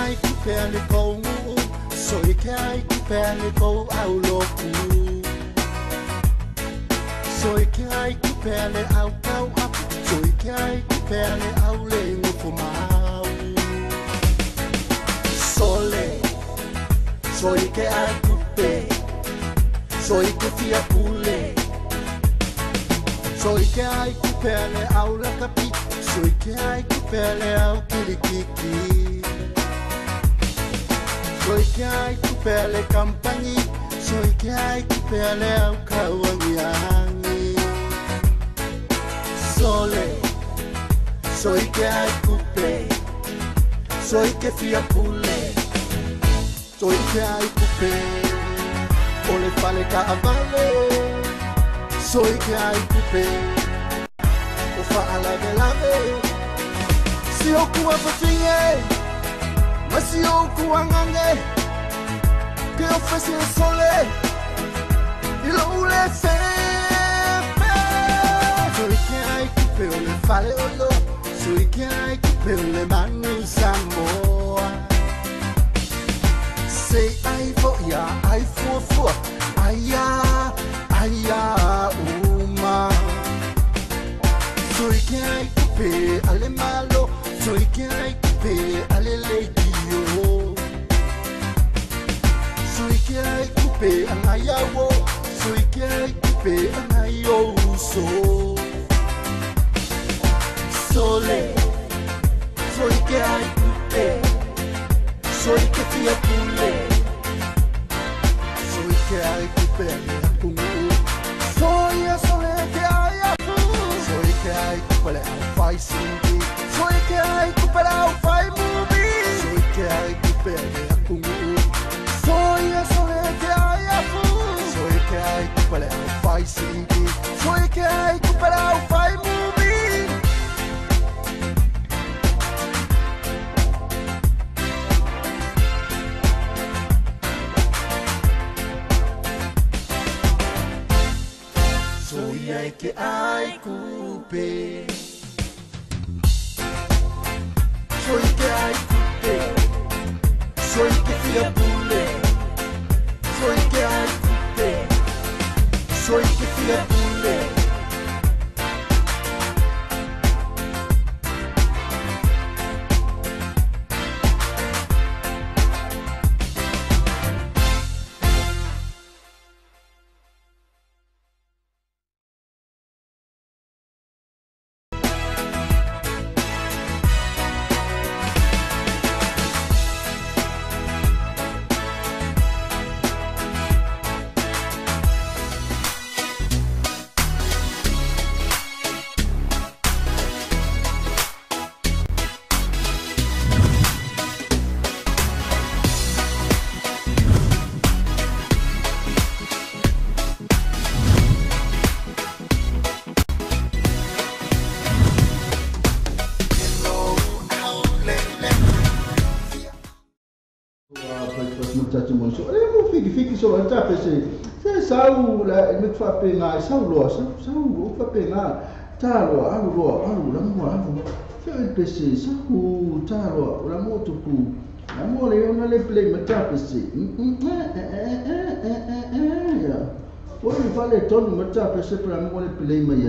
ai kupele kou, soi ke ai kupele kou au loku. Soi ke ai kupele au kau apu, soi ke ai kupele au le ngufu mau. Sole, soi ke ai kupe, soi ke fia pule. Soi ke ai kupele au lakapi, soi ke ai kupele au kilikiki. Soi ke ai kupele kampangi, soi ke ai kupele au kauangiangi. Sole, soi ke ai kupe, soi ke fia pule. Soi ke ai kupe, ole fale ka avale. Soi ke ai kupe, o fa'ala de lave. Si o kua pafinge, ma si o kua ngange, ke o fesi e sole, i lo ule fefe. Soi ke ai kupe, o le fale o lo, soi ke ai kupe, o le manu Samoa. Say ai fo ya, ai fo fo, ai ya. Aya uma, soy que hay kupe ale malo, soy que hay kupe ale ledio, soy que hay kupe anayawo, soy que hay kupe anayoso. Sole, soy que hay kupe, soy que fia pule, soy que hay kupe anayawo. Soy a sole que hay a fu, soy que hay kupele au fai singi, soy que hay kupele au fai mubi, soy que hay kupele a kungu. Soy a sole que hay a fu, soy que hay kupele au fai singi, soy que hay kupele au fai mubi. Soy que hay kupe, soy que hay kupe, soy que fia pule, soy que hay kupe, soy que fia pule. So ata pese se sau la me fa penga sau lo sau fa penga talo alu la mo alu se pese sau talo la mo tu ku la mo le ona le play mata pese ya o mi fa le tonu mata pese pra mo le play mai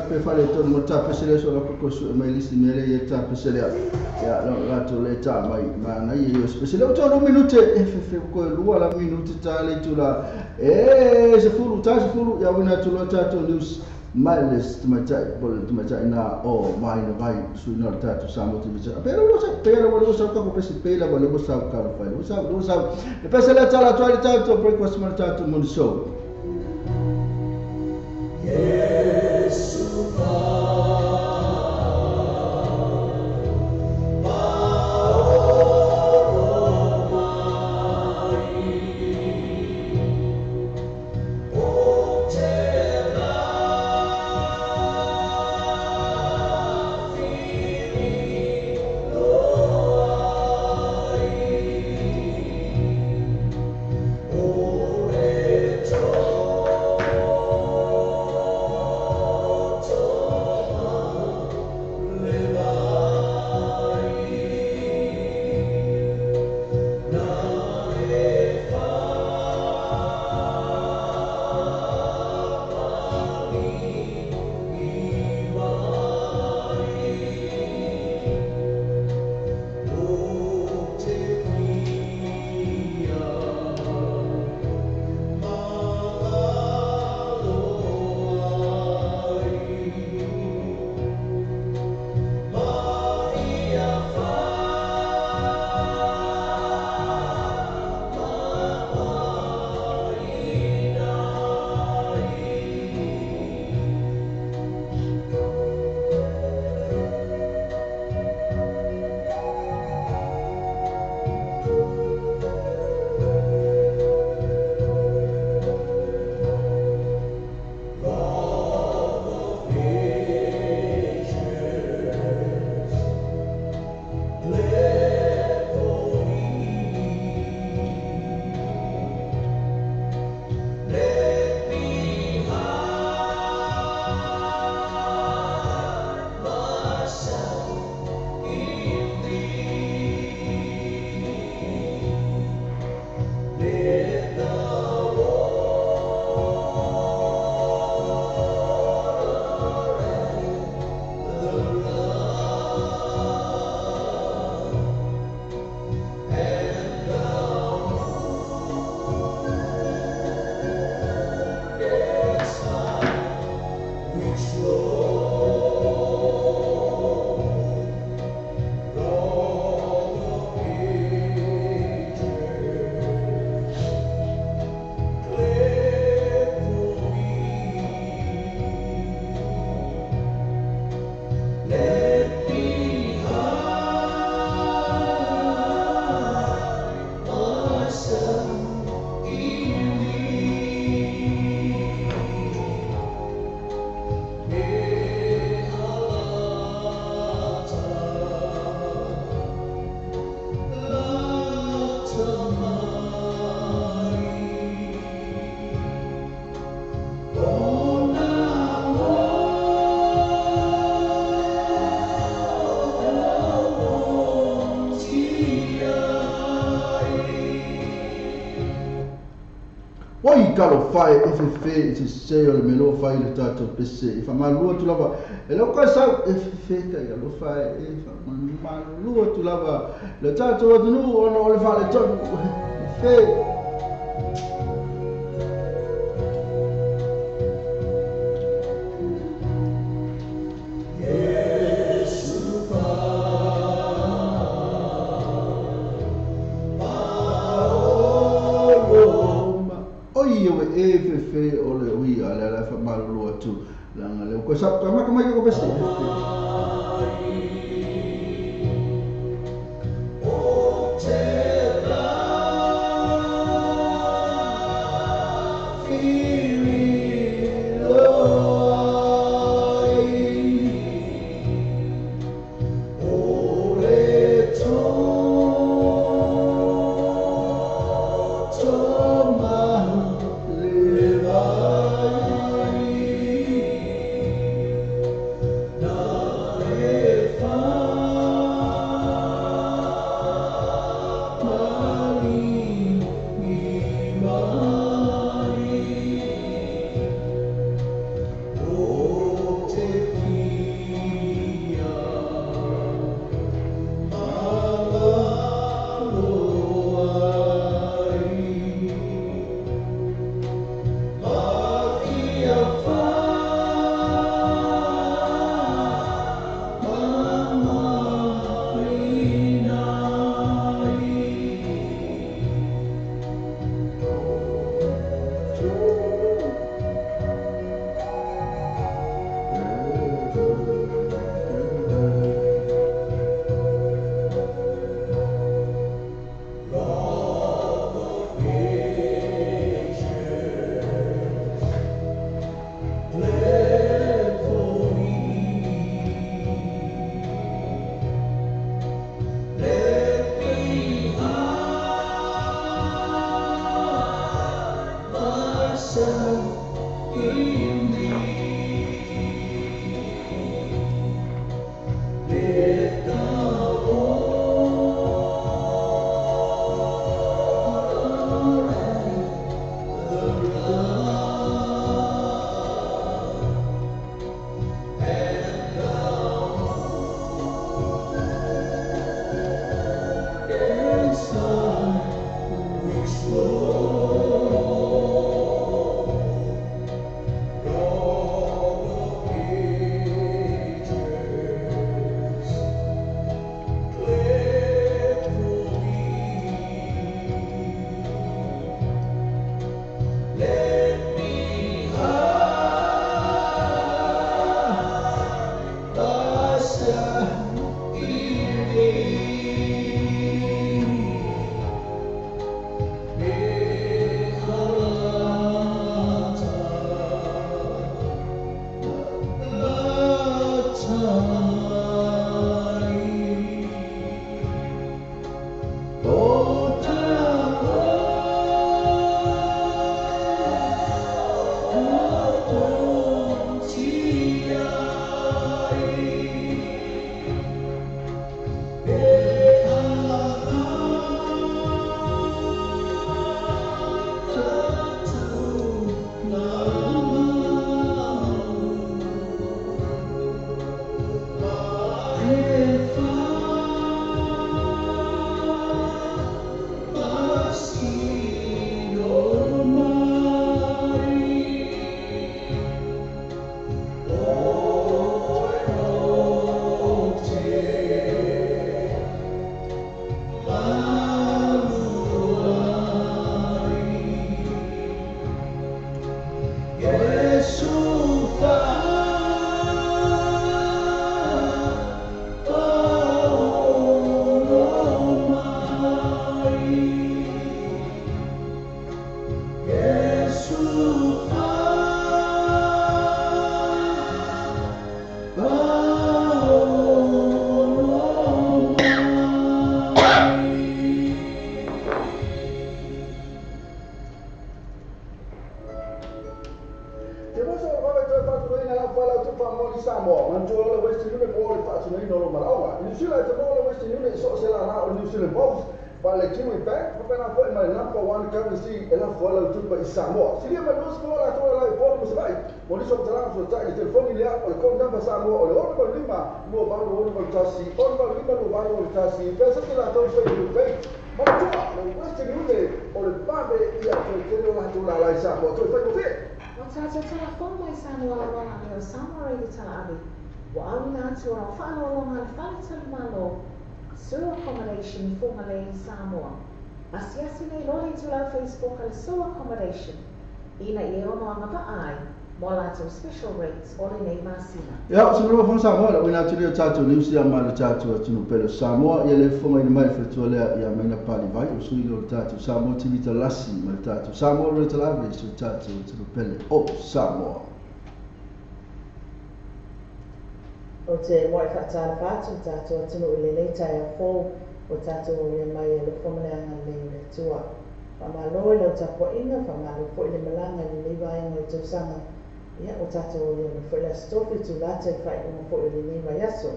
pe fare ton mo tapa sele so la ko su mai lisi mele ye tapa sele ya la to le ta mai ma na ye speciale o to minute fe ko lua la minute ta le tula se fulu ya wina to lo ta to news miles to my na o mai na vai su na ta to samo to bicha pero lo sa ko pe se pela lo sa ka lo fai lo sa e pe se la ta la to breakfast ma ta to mon show. Oi kalo fai e fe se se o le melo fai le tato pese fa malua tu lava e lo ka sa e fe ka ya lo fai e fa malua tu lava le tato o nu o le fa le tato fe fe o le ui ale la fa malua tu langa le ko sa ka ma ko pese Far mo di Samoa, man jual le Western Union mo le fa sini no malawa. New Zealand te mo le Western Union so sela na o New Zealand Bows. But le Kiwi Bank, pa na foi my number one currency ela foi la tu pa Samoa. Sili ma dos ko la to la for mo sai. Mo di so tala so tai te familia o ko number Samoa o le o ko lima mo ba lo o tasi. O ba lima lo ba lo tasi. Pesa que la to foi Kiwi Bank. Ma tu le Western Union o le pa be ia ko te lo la tu la Samoa. To foi ko fe. Tata tala fo mai Samoa la wana leo Samoa rei tala abi. Wa au na tu ra fa no longa fa tala malo. Sewer accommodation for Malay Samoa. Asiasi nei lori tu la Facebook al sewer accommodation. Ina i ono anga pa ai. Mola tu special rates ori nei masina. Ya, sebelum fong Samoa la wina tu tatu New Zealand ma tatu tu pelo Samoa ia le fong ai mai tu le ia mai na pali vai o sui lo tatu Samoa ti vita lasi ma tatu Samoa le talavi su tatu tu pelo o Samoa. O te moe whaatara whātu tātou atunu i le leitai a whou o tātou o le mai e le whomeanga le tua. Whamalo i lau tapua inga, whamalo fo i le malanga i le iwainga i tausanga. Ia o tātou o le fo i la stofi tu late whai unga fo i le niwa yaso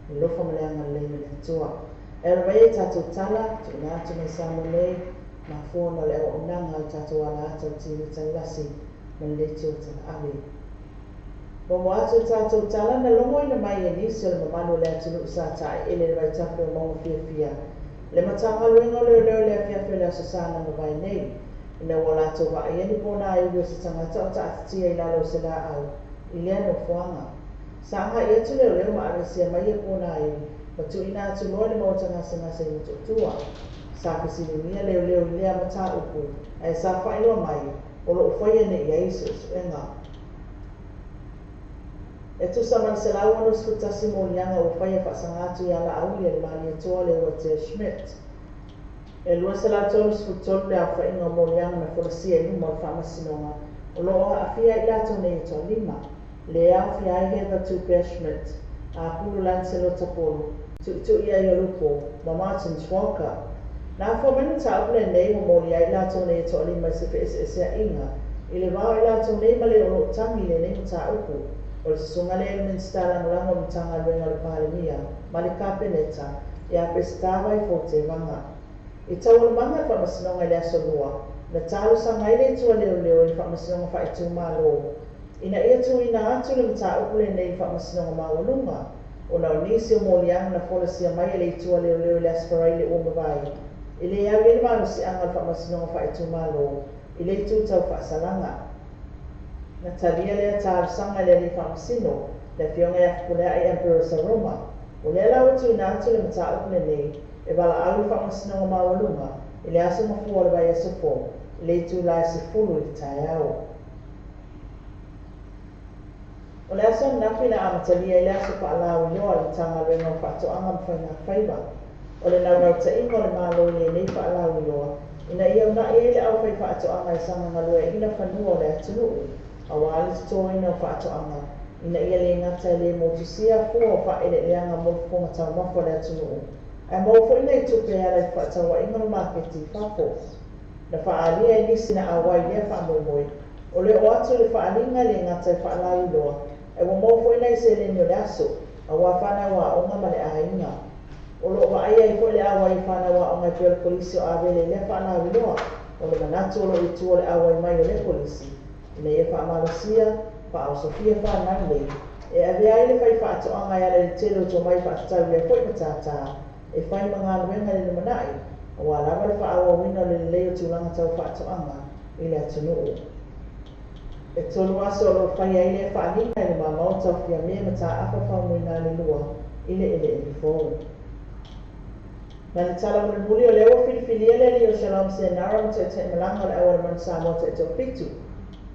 i lo whomeanga le tua. E rawa e tātou tala, tu nātu me samu nei, ma fuona le o nanga i tātou ala atau tini tailasi ma le tio tana awi. Mo atu tātou tala na longo ina mai e nisi le mamano le atunu usata e le vai tape o mongo fia. Le matanga luenga leo le fia le asasana na vai nei. Ina wala to wa e ni bona ai u se tangata o taati e lalo se la au. Ile no fuanga. Sanga e tu le ma arisia mai e bona ai. Patu ina atu lo le mo tanga sanga se tua. Sa pisi ni leo ile mata uku. Ai sa fa ilo mai. O lo foi ne Jesus enga. E tu saman se lau anu skutasi mo lianga o whaia whaasangatu i ala auli e mani e toa le o te Schmidt. E lua se lau tolu skutolu le a whainga mo lianga me wholasia i numa o whaamasinonga. O loo a whia i lato nei e toa lima. Le au whia i hewa tu Pea Schmidt. A pulu lanselo tapolu. Tu ia i alupo. Ma Martin Schwalker. Nā whamenu ta upule nei mo li i lato nei e toa lima se se a inga. I le wao i lato nei ma le o tangi le nei ta upu. O le sunga le Minister Langolango mtanga luenga le pahalemia, ma le kapeneta, e a prestava i fote vanga. I tau manga whamasinonga le aso lua, na talo sa ngai le tua leo i whamasinonga wha i tu malo. Ina ia tu ina atu le mta upule nei whamasinonga mawalunga, o na unisi o molianga na wholasia mai le tua leo le asparai le umawai. I le au ele malo si anga whamasinonga wha i tu malo, i le tu tau whaasalanga. Na talia lea tārsanga lea li whamasino, le fionga e akupulea ai Emperor sa Roma. O lea lau atu ina atu le mta upule nei, e wala au whamasino ngā mawalunga, i le aso mafua le vai asofo, i le tu lai se fulu i tai au. O le aso nafi na amatalia i le aso pa alau ioa i tanga renga o whaatoanga mwhainga whaiba. O le nau rauta ingo le malo i nei pa alau ioa, ina ia una e le au whai whaatoanga i sanga ngalue ina whanua o le atunuu. A wale tutori na whaatoanga, ina ia le ngata le motusia fua o whaere leanga mofuponga tau mafo le atunuu. Ai mofo ina i tupe ala i whaatawa ingono marketi whafo. Na whaalia e nisi na awai lea whaamomoi. O le o atu le whaalinga le ngata i whaalai loa. E wa mofo ina i se le nio le aso, a wa whana wa onga ma le ahainga. O lo wa aia i fo le awa i whana wa onga pio le polisi o awele le whanau loa. O le manatu o lo i tua le awa i mai o le polisi. Ina ia whaamalosia, whaao Sofia whanangle. E awea ile whai whaatoanga i ala le telo to mai whaatatau le poi matata. E whai mga luenga le manai. O walawa le whaawa wina le leo tūlanga tau whaatoanga i le atunuu. E tolu aso o lo whai aile e whaanina i le mamauta whia mea mata apa whaumuina le lua i le ele fōu. Na le tala mune muli o leo whiliwhilia le li o Shalom se nara mo te malanga le awa le manu Samoa te tau pitu.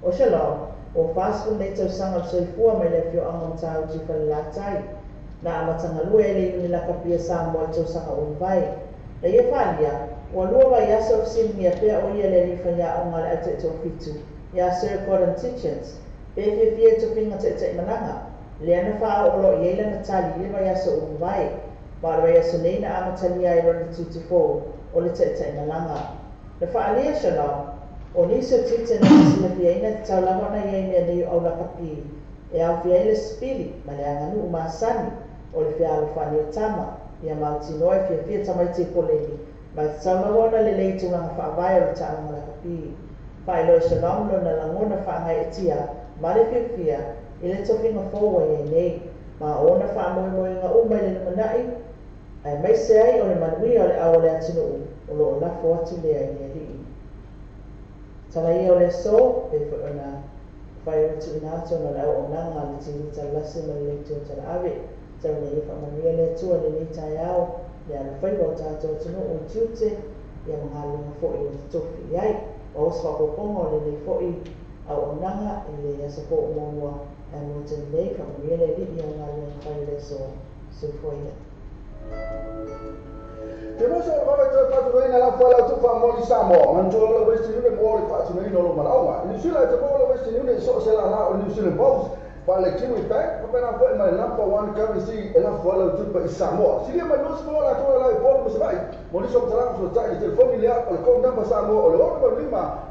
O Shalom, o whāsku nei tau sanga soifua mai le fio anga mtau ti whalalatai. Na amatanga lua e le iuni la kapia Samoa tau sanga unvai. Na ia whalia, ua lua wai aso of simia pia o ia le rifanya o ngale ate tau pitu. Ia Sir Gordon Tietjens, pe fie to finga te mananga. Le ana wha o lo i eila na tali i wai aso unvai. Ma wai aso nei na amatalia i rona 224 o le te mananga. Na whaalia Shalom, o niso tite na sila pia ina te tau lawana i mea nei au la kapi. e au fia ile spili ma le anganu masani o le fia alfani o tama ia mautino e fia tama i te poleni ma tama wana le leitu nga whaavai o ta anga la kapi whaelo se naulo na langona whaangai e tia ma le fia ile tofinga fōua e nei ma ona whaamoe nga umai le manai ai mai se ai o le manui o le au le atino o lo lafo atu le ai e rii tala ia o le so e whaana whai o tu ina ato na lau o nanga le tini talasi ma le tu tala ave tala nei whaamanuia le tua le ni tai au le ana whaiwa o tato tino o tiute ia mahalunga fōi o tofi iai o osu whakoponga o le nei fōi au o nanga i le asa fō o mōmua e mo te nei whaamanuia le rii o ngā le whai le so fōia Te moso o kama te whatureina la whaela tuwha mori Samoa. Mantua la Western Union mori whatureina lo maraunga. New Zealand te mola Western Union so se la na o New Zealand Post. Wale Kiwi Bank, papena whae mai number one currency e la whaela tuwha i Samoa. Siria mai nosi mola la tola la i polo mo se mai. Mori so mtaranga so tai i telefoni lia o le code number Samoa o le 1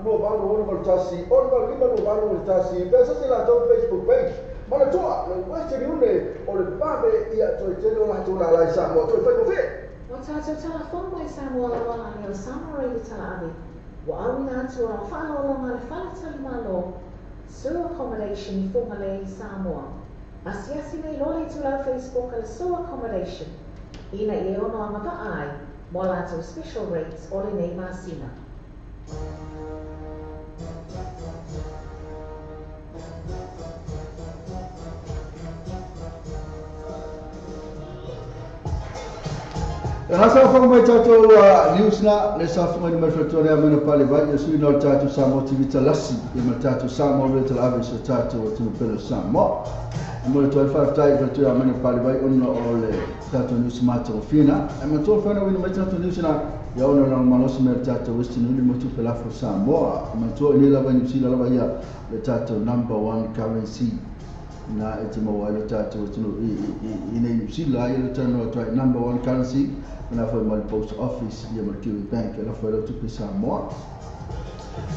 lua balu 1 tasi 1 lima lua balu tasi. Pesa se la tau Facebook page. Mana toa le Western Union o le pabe ia toi tele o la tola la i Samoa. Toi whae mo fie. O tātou telefon mai Samoa la wala ni o Samoa i tala avi. Wa awina atu o whanolonga le whanatali malo. Sewer accommodation i whongale i Samoa. Asiasi nei lole tu lau Facebook ala sewer accommodation. Ina i ono anga pa ai, mo lātou special rates o le nei masina. Rasa whaka mai tātou news na, le sa whaka mai whakatoria mena pale vai, e sui nao tātou Samoa TV talasi, e ma tātou Samoa re tala ave sa tātou o tino pelo Samoa. E mo le toi whakatai whakatoria mena pale vai, ono o le tātou news mata o whina. E ma tō whana wina mai tātou news na, ia ono rang malosi mea tātou Western Union motu pelafo Samoa. E ma tō e nila vai New Zealand lava ia, le tātou number one currency. Na e te maua le tātou tino i nei New Zealand, ia le tātou atrai number one currency. Mana foi mal post office ia mal Kiwi Bank ela foi tu pe Samoa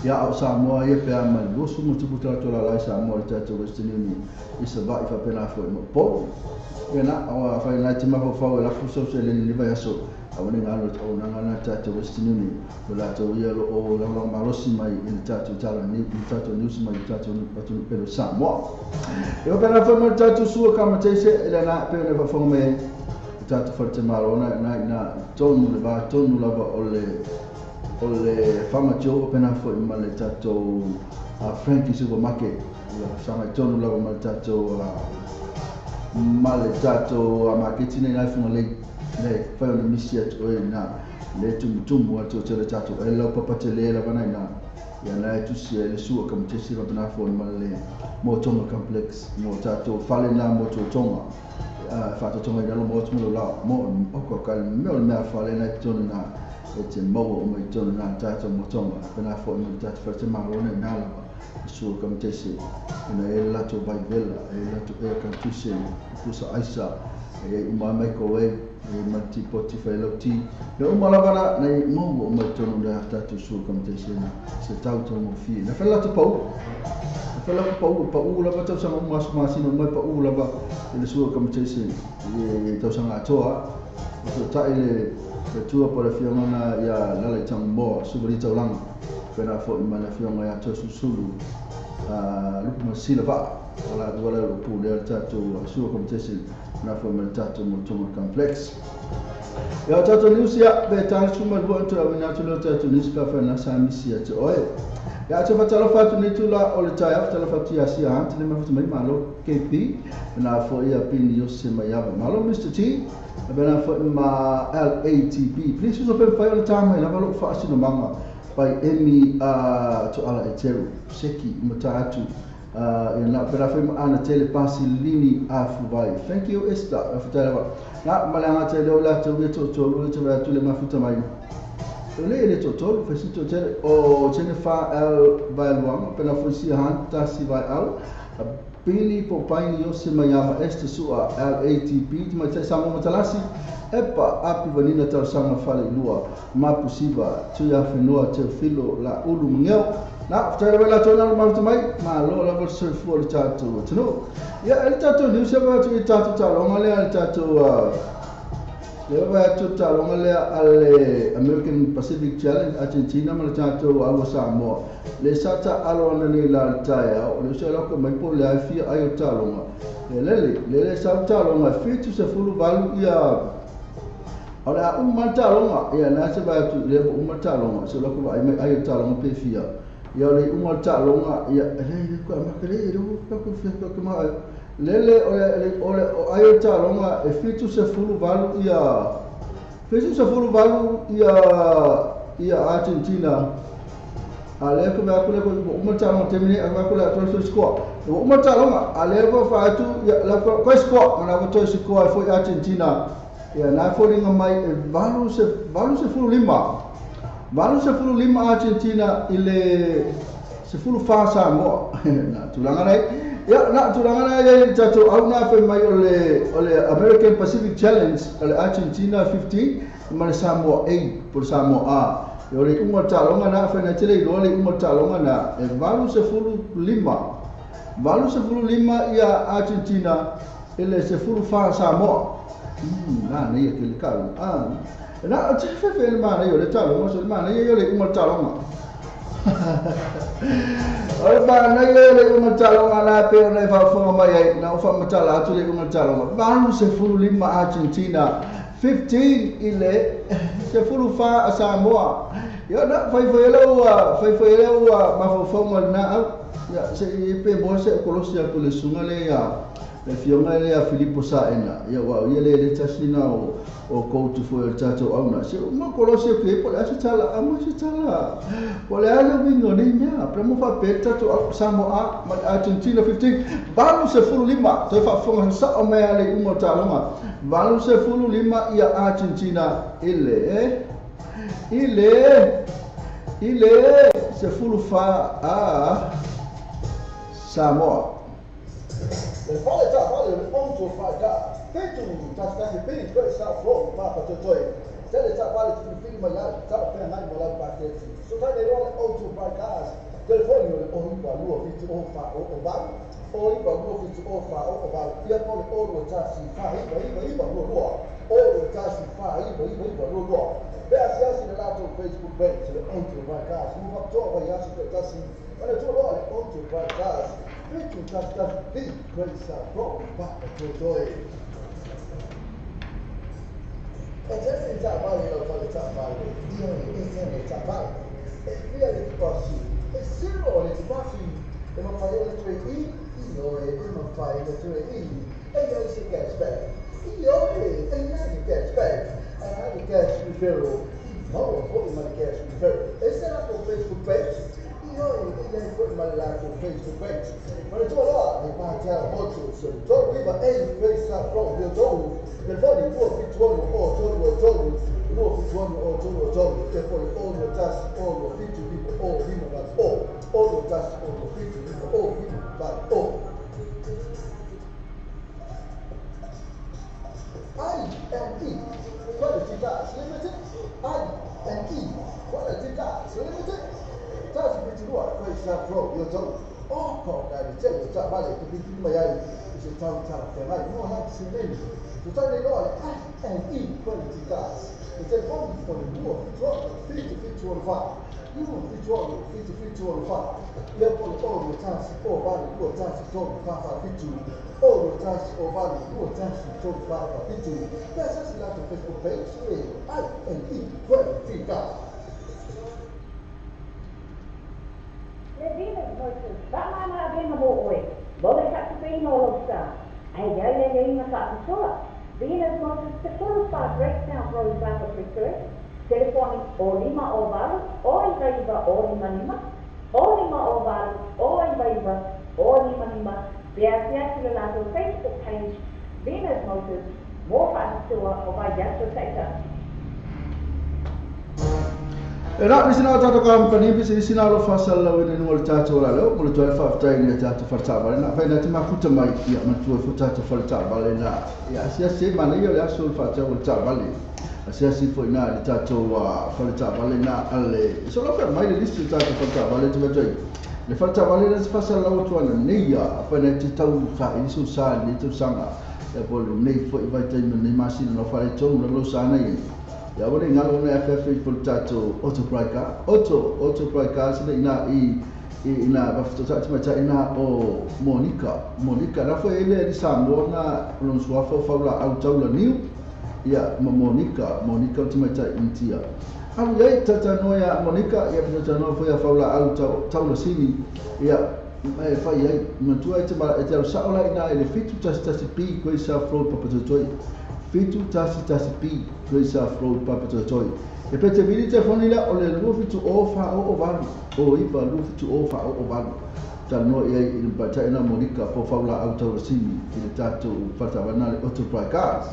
ia au Samoa ia pe mal losu mo tu puta tola la Samoa tatu Western Union isa vai fa pena foi mo po ia na au fa na te ma fa la fu so le ni vai aso au ni ngalo au na ngana tatu Western Union la to ia lo o la malosi mai in tatu tala ni tatu news mai tatu patu pe Samoa ia pena foi mo tatu su ka matese ela na pe na fa me tātou whare te marona na tonu le wā tonu lava o le whamatio o pena fo i male tātou Frankie Supermarket sanga tonu lava male tātou marketine nai funga le whai ona misi atu oe na le tumutumu atu o tere tātou e lau papate le lava nai na ia na e tusi e le sua kam te sira pena fo i male le Motonga Complex mo tātou whale na mo tonga fato tonga i alo mo atu melo lao mo oko kali meo le mea whale na tonu na e te maua o mai tonu na tātou Motonga pena fo i male tātou whare te marona i nā lava sua kam te se ina e lato vai vela e lato e kam tuse kusa aisa e uma microwave e mati poti whai lau ti e uma lavana nei mongo o mai tonu na tātou sua kam te se na se tau tau mo fie na whai lato pau Fela pau lava tau sanga masino mai pau lava le sua kamatese e tau sanga atoa o tai le tua por a fiona ia lala tang mo subri tau langa pena fo i mana fiona ia tau susulu lupu masila va wala lo pu le tatu sua kamatese na fo mana tatu Motonga Complex ia tatu news ia be tang suma bo to avina to tatu news ka fa na samisi ate oe ya te fatalo fatu ni tula o le tai after fatu ya sia ante le mafuta mai malo KP na fo ia pini yo se mai ava malo Mr T na fo ma LATB please so pe fa o tama na malo fa asino manga by Emi to ala eteru seki matatu na pera fa ana tele pasi lini afu vai thank you Esther afutala na malanga tele o la to le mafuta mai le totol fesito tere o tene fa vai luang pela fusia hanta si vai al pili po paini yo se mayama este sua LATB ma te samo matalasi epa api vanina tau sama fale lua ma pusiva tu ya fenoa te filo la ulu ngeo na ftai la tona ma mai ma lo la verso fuori tato no ya il tato ni se va tu tato talo ma le tato le va tu talo ma le alle American Pacific Challenge Argentina ma le tato a Samoa le sata alona ni la taia o le se la ko mai po le fi ayo talo ma le sa talo ma fitu se fulu valu ia ora talo ma ia na se va tu le talo ma se la ko ayo talo ma pe fia ia le talo ma ia le ko ma kele ro ko ma lele ole ayo talo ma e fitu se fulu valu ia Argentina ale ko va ko talo termine va ko la to score talo ma ale ko fa tu la ko score ma to score foi Argentina ia na foi mai valu se fulu lima Argentina ile se fulu fa Samoa na tulanga nai ya tato au na fe mai ole American Pacific Challenge ole Argentina 15 ma le Samoa 8 por Samoa a yo le talonga na fe na tele lo le talonga na e valu se fulu lima ia Argentina ile se fulu fa Samoa na nei ke le kalu na te fe ma yo le talonga so ma yo le talonga oi ba na yo le talonga la pe na fa fo mai na fa matala tu le talonga valu se fulu lima Argentina 15 ile se fulu fa Samoa yo na fai ma fo na ya se pe mo se kolosia ko le sunga le ya le fionga le a Filippo Saena ya wa le tasina o ko tu fo el tato au na se mo kolosia pe po la se tala po le ala vingo ni nya premo fa pe tato Samoa ma Argentina 15 balu se fulu lima to fa fo sa o me ale umo talonga balu se fulu lima ia Argentina ile se fulu fa Samoa. Le fale onto fata. Petu tastas bem dois sa flow papa totoi. Tele sa vale tu filma ya, sa pe mai mola parte. So ta de onto fata. Telefone o iba luo fitu o fa o ba. O iba luo fitu o fa o ba. Ia pole o ta si fa iba luo. O ta si fa iba luo. Beh, se la lato Facebook page le onto fata. Mu va to va ya si ta si. Ora tu lo onto fata. Petu tastas bem dois sa flow papa totoi. E se trabalho eu falo trabalho, io insieme trabalho, e via le passi, e se non le passi, e non fai le tue io e non fai le tue e io si gets back, io e non gets back, and I get referral, no, poi ma get referral, e se la con Facebook page, io e poi ma la con Facebook page, ma le tue là, mi parla molto, se tu viva e questa proprio tu. Nel fuori il tuo fittuono o giorno, il tuo fittuono o giorno, che poi o lo tassi o lo fittu vivo o vivo va o lo tassi o lo fittu vivo o vivo va o. I&E, quality task limited, I&E, quality task limited, task fittu nuova, questa proprio giorno, o con la ricerca, già vale, che vi magari si sta mai, non si vede. Tutte le ore I&E quality task. E se poi con il tuo fittuono fa, il fittuono fa, io poi o lo tassi o vale due tassi torno fa fittu, o lo tassi o vale due tassi torno fa fittu. Questa si lato Facebook page e I&E quality task. Le vine voices, ma abbiamo voi, dove cazzo prima lo sta? Ai ma fa sola. Venus Moses, the full spot breaks down Rose Rapid Research, telefoni o lima o valu, o invaiva o lima, o lima o valu, o invaiva o lima, beasia to lato Facebook page, Venus Moses, more fast tour o vai just sector. Era bisina tato company bisina lo fasal lo in wal tato la lo mo to fa ftai ni tato farta vale na fa na tima futa mai ya ma to futa to farta vale na ya sia se ma io la sul faccia wal tato vale asiasi fo ina le tatou falta vale na ale so la fa mai le list tatou falta vale te mai le falta vale le fasa la o tuana neia apa na te tau fa i so sa ni tu sanga e po le nei fo i vai te nei masina no fare tonu lo sa nei ya wale ngalo na FF fo tatou auto praika se ina ina bafto sa tma ina o Monica na foi ele di Samoa non sua faula au taula niu ya Monica tma intia alu ye tata no ya Monica ya tata no foi faula au taula sini ya fa ye matua tma e sa ola ina ele fitu tasi pi ko sa fro papatoi fitu tasi pi ko sa fro papatoi e pete vili telefoni la o le lufi tu ofa o valu o iba lufi tu ofa o valu tano ia i bata ina Monica po faula auto sini i tato fata vanale auto prakas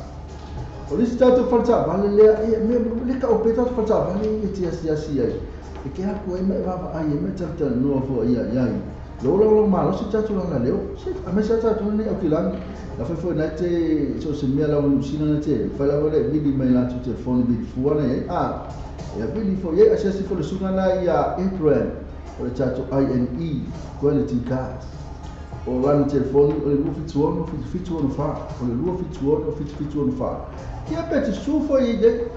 o lisi tato fata vale le me ka o peta fata vale i tia sia e ke aku e me va ai me tata no fo ia lo malo si tato la leo si a me sa tato ne o kilang la fo na te so se me la usina na te fa la vole vidi mai la tu telefoni bi fuana e vidi fo ye asesi fo le sunga na ia April o le tato INE quality cars o la telefoni o le lufi tuono fitu no fa o le lufi tuono fitu no fa ia peti su fo ye de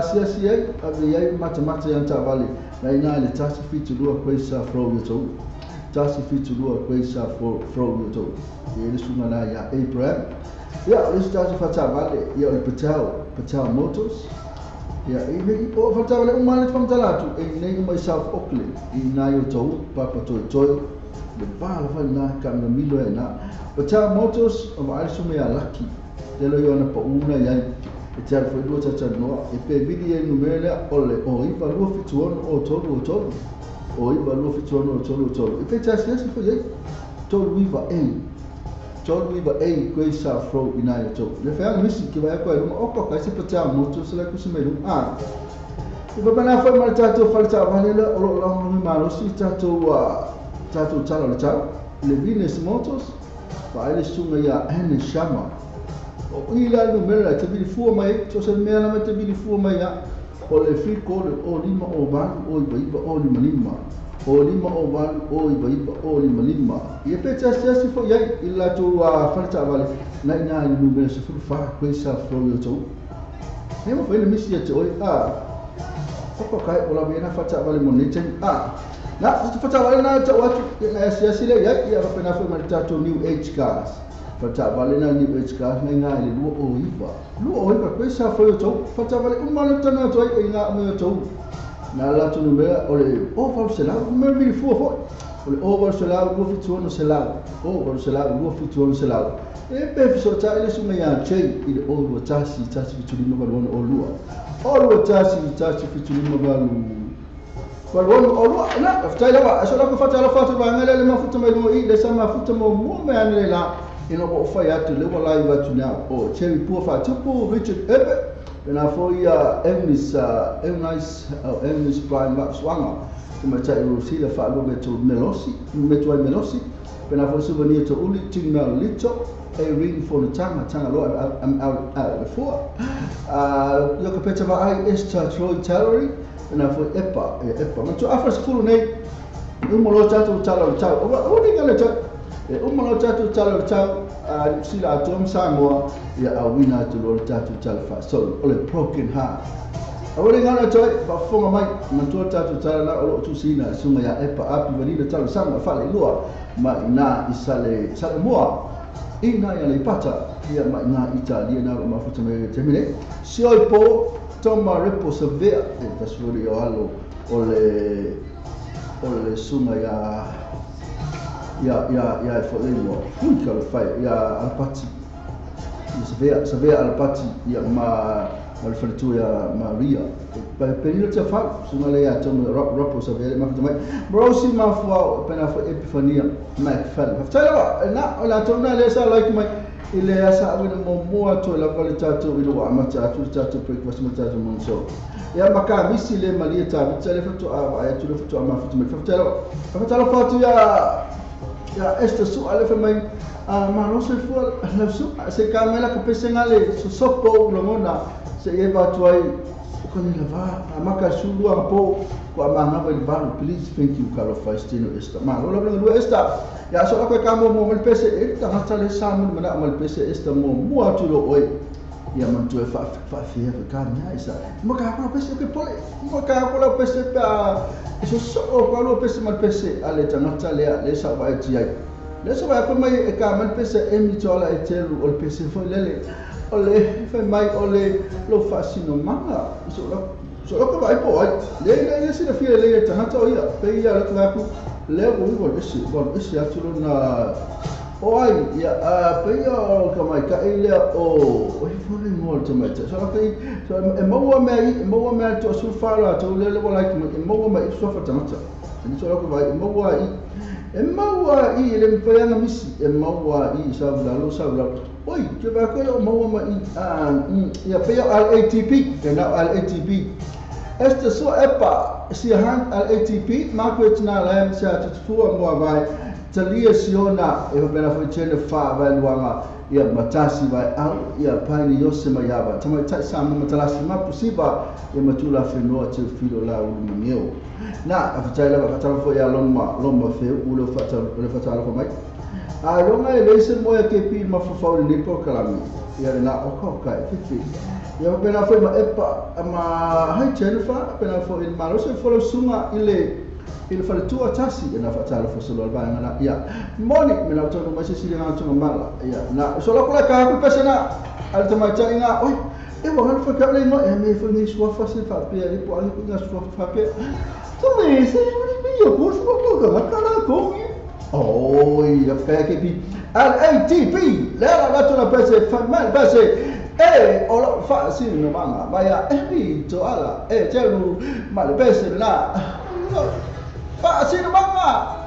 sia ave ye mata yanta vale na ina le tasi fitu lua kwesa fro yo to tasi fitu lua kwesa fro yo to e le sunga na ia April ia o le tasi fata vale ia o le Patel Motors ia e me po fata vale umane famtalatu e nei mai South Auckland i na yo to papa toi le bala fa na kanga milo e na Patel Motors o mai sume ya lucky le lo yo na pa una ia e tia foi do tata no e pe video numero ole o i pa lo fituon o tolu o i pa lo fituon o tolu e pe tia sia foi ia tolu viva e ko sa fro ina yo to le fa misi ki vai ko o ko ka se Patel Motors la ku se melu e va bana foi mal tato falta vale la o lo mi malo si tato tala le tau le Venus Motors fa ele sunga ya Anne Shama o ila numero te bili fu mai to se me na te bili fu mai ya o le fiko o lima o van o iba o lima o lima o van o iba o lima e pe tia si fo ya ila to falta vale na ina numero se fu fa questa fro yo to e mo foi le misi te oi ko kai o la bena falta vale monete na fata vale na ta watu na sia le ya fa na foi maritato new age cars fata vale na new age cars nga ile lu o iba questa foi to fata vale un malo tana to ai nga mo to na la tu numero ole o fa se la me bi fu ole o se la lu fituono se la lu fituono se la e pe so ta ile su me ya che ile o lo tasi fitulino balon o lu o lo tasi fitulino balon والله لا افتايلا اشو لك فتح لفات بعمل لما فت ما يلوي لسه ما فت مو ما يعني لا انه بفيات لو والله يبات now او تشي بو فاتبو ريتشارد اب انا فويا امنايس برايم ماكس وانا ثم تاي روسي فالو متو ميلوسي بنا فو سوفينير تو اولي تينال ليتو a ring for the tanga lo I'm out before yo kapeta ba ai esta Troy Tallery na foi epa ma tu afas kulu nei umolo tatu talo tau o ni ngale tau umolo tatu talo tau sila atom Samoa ya awina tu lo tatu talfa so ole broken heart o ni ngale tau ba fonga mai ma tu tatu talo na o tu sina sunga ya epa api vanila talo Samoa fale lua ma ina isale Samoa ina ya le pata ia ma ina Italia na ma futa me termine si oi po toma repo severa e tasuri o alo ole suma ya folemo funka lo fai ya alpati severa alpati ya ma alfretu ya Maria per il te fa suma le ya toma repo severa ma futa mai brosi ma fu pena fu epifania ma fel fa na la tona le sa like mai ile asa wina mo to la vale tato ilo wa mata tato breakfast mata monso ya maka misi le malia ta bitale foto ya tu foto ama foto me fatalo fatu ya ya esta soal fa mai malo se fu la su se kamela ka pesengale so sopo longona se e ba tuai ko ni lava maka sulu po ko amanga ba balu please thank you Carlo Faustino esta malo la lu esta ya so ko kamo mo mal pese e ta hatale samu mana mal pese esta mo mo atu lo oi ya man tu fa fia ka nya isa maka ko pese ke pole maka ko pese pa so so ko pese mal pese ale tangata le sa ba ti ai le so ba ko mai e ka mal pese e mi tola e telu o pese fo lele ole fa mai ole lo fascino manga so ko vai po le si da fia le tangata o ia pe ia le tlaku le o isi atu na o ai ya pe ia ka mai ka ile o fole mo te mai so kai so e mo me to su fala to le wala ki mo me so fa tangata ni so ko vai mo i le mpayanga misi maua i sa oi ke ba ko maua i ya pe al ATP ke na al ATP esta so epa si han al ATP ma ko tna la sa tu mo vai talia siona e bela foi chene fa vai luanga ia matasi vai au ia pani yose mai ava tamai tai sa mo matalasi ma posiba e matula fenoa te filo la u mangeo na afatai la fatala fo ia loma fe u le fatala ko mai a longa e leise mo ya ke pi ma fo ni po kalami ia na o ko kai fifi ia bela foi ma epa ma hai chene fa bela fo il malo se fo sunga il fa tua tasi e na fatala fo solo al banga na ia moni me la tono ma se si na tono mala ia na solo ko la ka ku pesena al tama chainga oi e mo han fa ka le no e me fo ni sua fa se fa pe e po ali ku na sua fa pe tu me se ni io ko sua ko ka kala ko oi ia pe ke pi al ATP la tono pese fa mal pese e o la fa si no manga vaya e to ala e chelu mal pese la Pak sini bangga.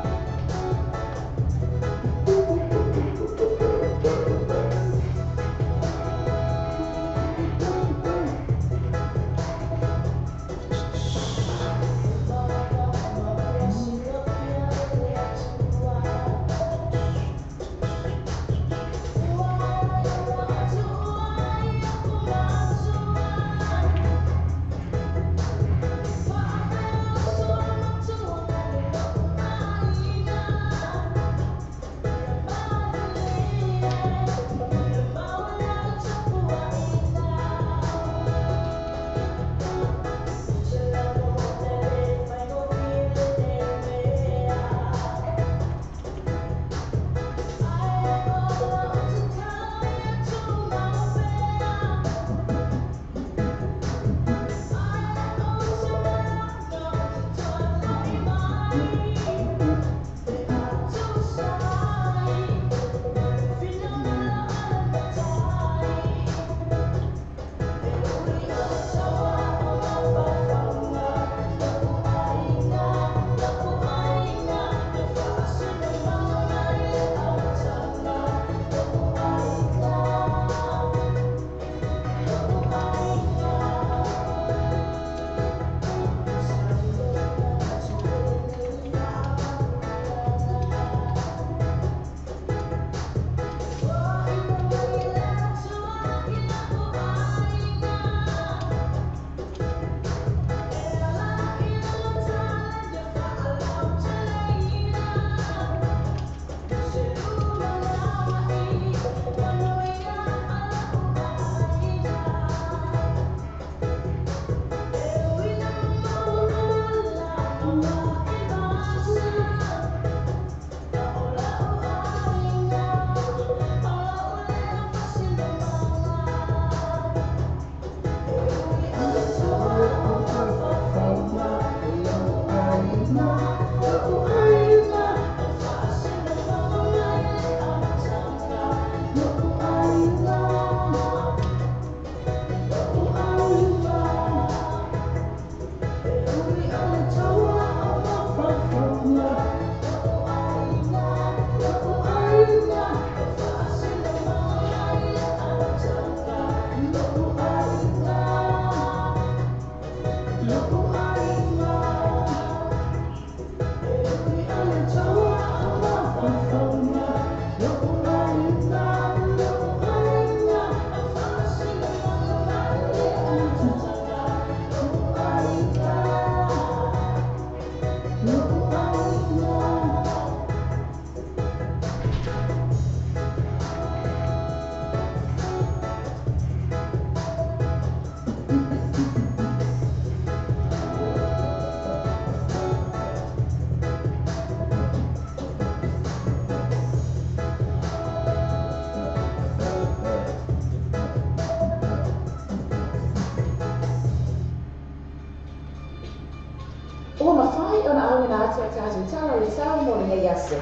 whai o na au na atu tātou tala le tau mo le hei ase.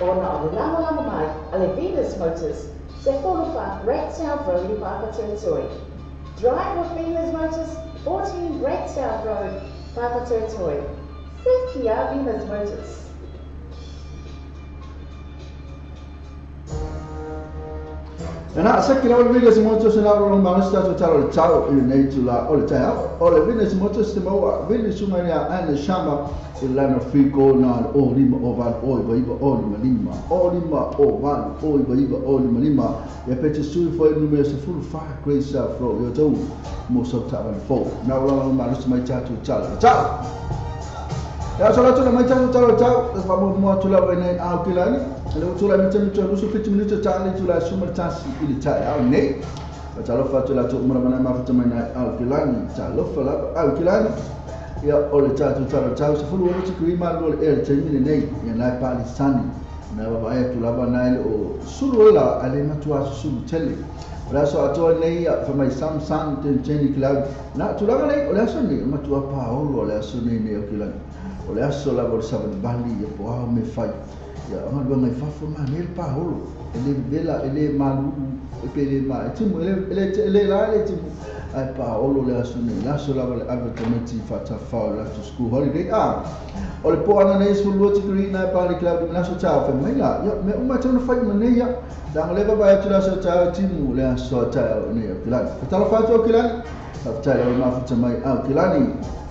O na o le lama mai a le Venus Motors se wholofa Great South Road i Papa Territory. Drive with Venus Motors, 14 Great South Road, Papa Territory. Kia Venus Motors. Nā saki la o le Venus Motors na o longa nasta to talo le tau I nei tu la o le tai o le Venus Motors te maua Venus umania ane shama I lana fiko na o lima o van o iba iba o lima o lima o van o iba iba o lima ia pete sui foi numero se fulu fa Great South Road yo tau mo so tavan fo na o longa nasta mai tatu tau ya so la tula mai tatu tau fa mo tula nei au kilani le tula mi temi tulu so 50 minutes tali tula sumar tasi ili tai au nei talo fa tula tu mara mana ma fa mai au kilani talo fa la au kilani ya o le tatu tau se fulu o te kuima lo le temi nei ya nai pali sani na ba ai tula ba nai o sulu la ale matua sulu tele ora so ato nei fa mai Samsung ten cloud na tula nei o le so nei matua pa o le so nei nei o kilani o le aso la vor saban bali e po a me fai ya ma lo mai fa fo ma nel pa holo ele bela ele malu e pele ma timu ele la ele timu ai pa holo le aso ne la so la vale advertisement fa ta fa la to school holiday o le po ana nei sul lo tikri na pa le club na so cha fa mai la ya me uma tona fai ma nei ya da le ba ba tu la so cha timu le aso cha ne kilani ta la fa to kilani ta cha le ma fa mai kilani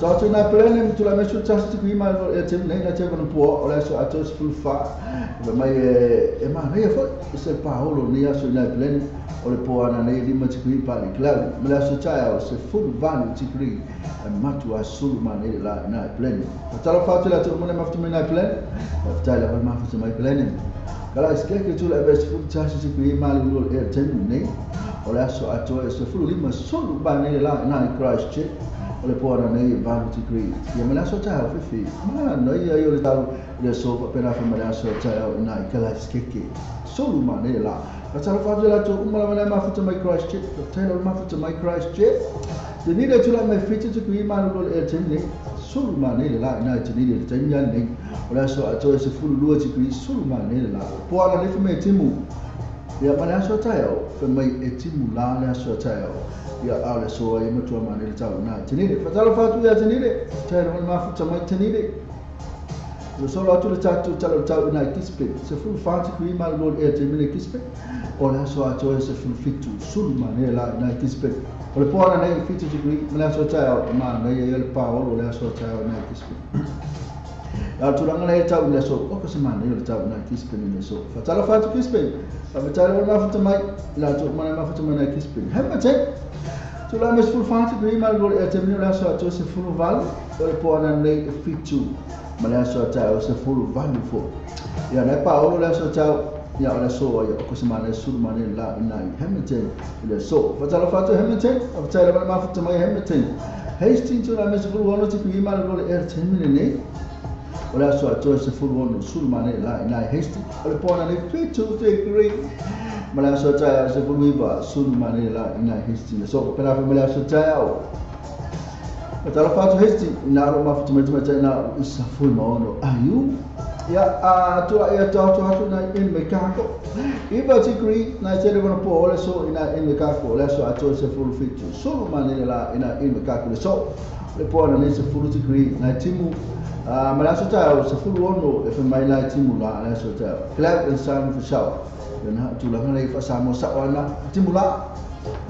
Tatu na plene mi tula mesu tasti ki ma e tem nei na te van po o la so atos full fa va mai e ma nei fo se Paolo ni aso na plene o le po ana nei di ma ti ki pa le cloud me la so cha o se full van ti ki e matu asul ma nei la na plene tala fa tula to mo na maftu na plene fa tala ma maftu mai plene kala ske ke tula best full tasti ki ma lo e tem nei o la so ato e se full lima solo ba nei la na Christchurch o le pora nei vanity green ia me la so tau fifi ma no ia io le tau le so per fa me la so tau na kala skeke solo ma nei la ma tau fa la to uma la ma fa to my Christchurch to tell ma fa to my Christchurch de ni le tu la me fiti to ki ma no le tende solo ma nei la na te ni le tanya nei o la so ato se fulu lua ti ki solo ma nei la pora le fa me timu ia ma la so tau fa mai e timu la so tau ya ale so ai matua mane le tau na tenire fatalo fatu ya tenire tero ma futa mai tenire lo solo atu le tatu tau na kispe se fu fatu ki ma lo e tenire kispe o la so atu se fu fitu sul mane la na kispe o le pora na fitu ki ma so tau ma na ye el paolo la so tau na kispe la tu langa le tau le so o ko se mane le tau na kispe ni so fatalo fatu kispe fatalo ma futa mai la tu ma futa mai na kispe hamate tu la mes full fanti ki ma lo e termino la so to se full val o le po ana nei fitu ma la so ta o se full val fo ya na Paolo la so ta ya la so ya ko se ma ne sul ma ne la na Hamilton le so fatalo fatu Hamilton o ta la ma futu mai Hamilton Hastings tu la mes full wono ti ki ma lo e termino nei o la so to se full wono sul ma ne la na Hastings o le po ana nei fitu te great mala so ta se buiba sul manela ina histi so pela fa mala so ta o ta la fa histi na ro ma futu meta na isa full maono ayu ya a to ya to na in mekako iba tikri na se le po ole so ina in mekako le so ato se full fitu sul manela ina in mekako so le po na se full tikri na timu mala so ta o se full wono e fa mai la timu la so ta club and sound for show dan tu la ngai fa samo sa ona timula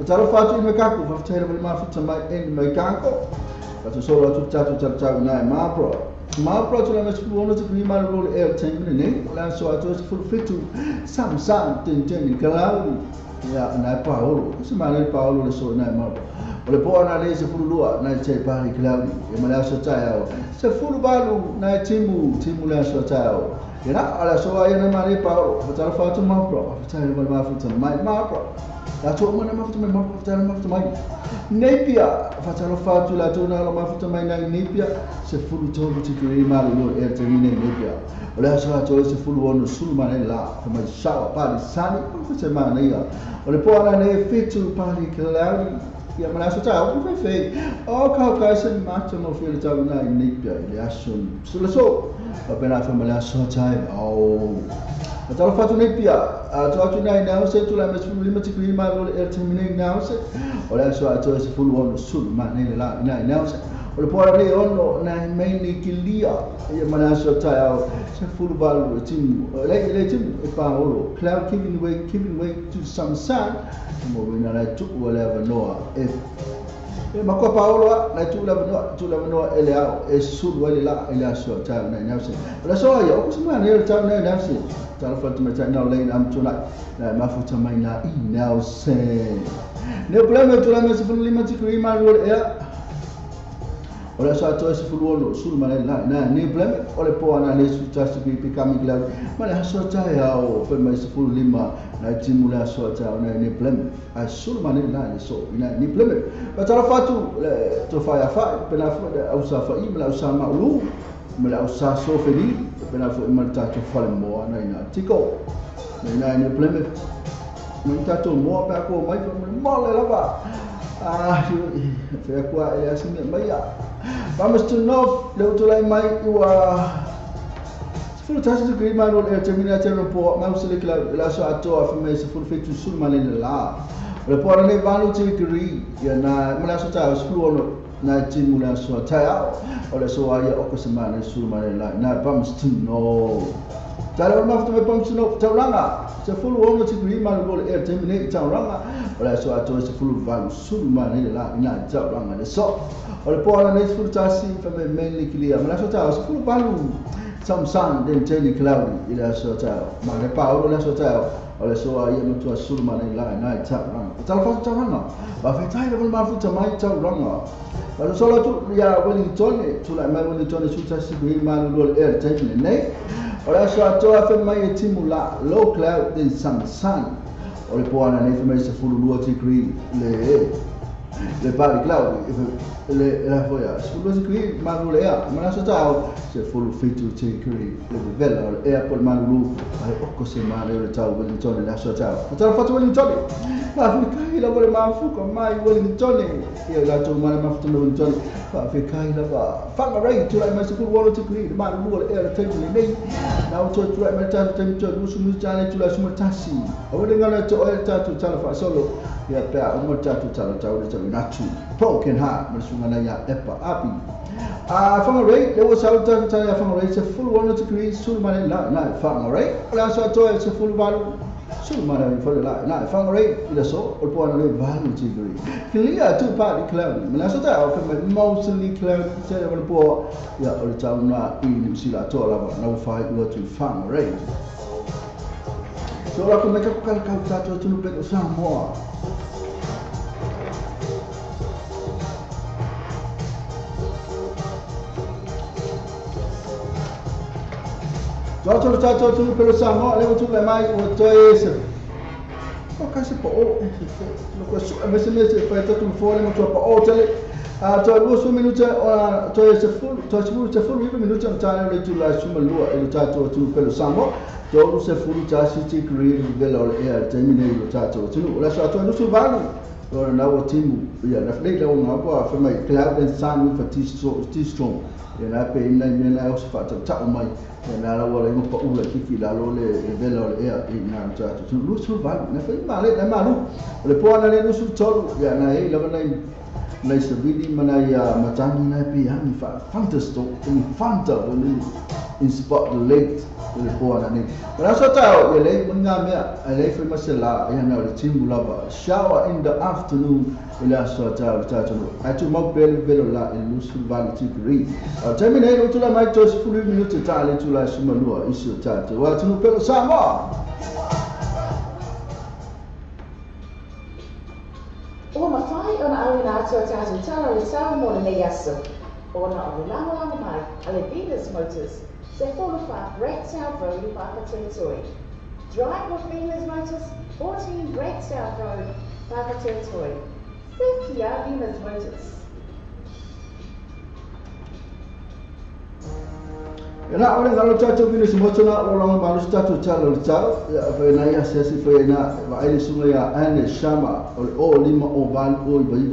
taro fatu i mekako fa tera ma fa mai en mekako fa tu solo tu tatu na ma pro tu la mes puono tu ki ma ro e tengu ne la so ato full fitu Samsung ten cloud ya na Paolo se ma le Paolo le so na ma o le po ana le se full lua na che pa ni cloud e ma la so ta se full balu na timu la so ta ya ala so ya na ma le Paolo fa taro fatu ma pro fa tera ma fa mai ma pro La tu mana mafuta mai mafuta mai. Nepia fatalo fatu la tu na la mafuta mai na nepia se fulu tolu ti kiri ma lo e te ni nepia. Ola so ato se fulu ono sulu mana la kuma shawa pa di sani ko se ma na ia. Ole po ala ne fitu pa di cloud ia mana so ta o fe o ka se macho no feel ta na nepia ia so pena fa mala so ta o Talo fatu nepia to atu nai now se tu la mes fulu lima ti kiri ma lo e terminate now se ola so ato se fulu ono sulu ma ne la nai now se o le pora re ono na mainly kilia ia mana so ta se fulu balu timu le timu e pa olo cloud giving way to some sun mo wina la tu wala noa e ma ko paolo na tu la no ele e sulu ele la ele so ta na now se ola so ya o kusema ne ta na now se tala fatu meta na lane am tuna na mafuta mai na I now se ne problema tu la me se fulu lima ti kiri ma ro e Ola so ato se fulu ono sul ma na ne problema ole po ana le su ta su bi become glad ma le so ta ya o pe mai se fulu lima na timu la so ta ona ne problema a sul ma na so ina ne problema pa tala fatu to fa pe na fa au sa fa I la sa ma lu mala usa so feli pena fo malta to fale mo na ina tiko na ina pleme malta to mo pa ko mai fo mo le lava fe kwa e asin mai ya vamos to know le to lai mai wa full task to green man e termina terno po ma usele la so ato a me se full fetu sul male la le po ne valu ti green ya na mala so ta full ono na timu la so ta ole so aia o ko semana sul male la na vamos to know tala ma fto me vamos to know tauranga se full ono ti green man go e termina tauranga ole so ato se full valu sul male la na tauranga le so ole po na full tasi fa me mainly clear mala so ta full valu some sun then tell cloudy ila so ta ma le paolo la so ta ole so ia no tua sul ma la na tauranga tala fa tauranga ba fe tai le ma futa mai tauranga ba so la tu ya Wellington tu la mai Wellington su ta si bi ma lo air take ne ole so ato fa mai timu la low cloud then some sun ole po ana ne fa mai se fulu lo ti green le pari cloudy le la foia sullo si qui ma lo lea ma la so ta se fulu fitu ti green le bella e apple ma lo ai occo se ma le ta Wellington la so ta ta fatto Wellington ma fi kai la vole ma fu con mai Wellington io la to ma fatto Wellington fa fi kai la va fa ma rai tu la ma se fulu lo ti green ma lo e la tempo nei na to tu ma ta tempo tu su mi ta tu la su ma tasi o de ngala to e ta tu ta fa solo ya pa o mo ta tu ta ta na tu broken heart ma su ngala ya epa api fa ma rai le was out ta ya fa ma rai se full 1 degree sul ma na fa ma rai la so to e se full valu sul ma rai fa la fa ma rai ila so o po na le valu degree clear tu pa di cloud ma la so ta o fa mostly cloud se le po ya o ta na I si la to la na fa ilo tu fa ma rai so la come ka ta to tu pe o sa mo Toto tu pelo samo le tu le mai o to ese o kasi po o lo ko su me se fa tu fole mo to po o tele to lo su minuto to ese full 20 minuti ta le tu la su malua e to tu pelo samo to lo se full ta si ti create velo e termine lo to tu la so to lo su valu lo na o timu ya na fle lo na po fa mai cloud and sun for t strong ya na pe ina o fa ta mai na la wala mo pa ula ki la lo le velo e na ta tu lu su va na fa ma le na ma lu le po na le lu su to ya na e la na se vidi mana ya matani na pe ya mi fa fantasto in fanta in spot the late le po na ni na so ta o le mga me le fa masela ya na le timu lava shower in the afternoon ila so ta tu atu mo velo la in lu su va ti ri terminate tu la mai to 10 minuti ta le tu la su malua isu ta tu wa tu pelo sama o ma fai ona au na ato tatu tala le tau mo le yaso ona o la mai ale Venus Motors se follow fa Great South Road in Baka Territory. Drive with Venus Motors 14 Great South Road Father Territory. Sekia Venus voters. Ena oleh kalau cacu bini semua cina orang baru cacu calo calo ya fena sesi fena wa ini sungai ya ane shama oleh lima oval oi bagi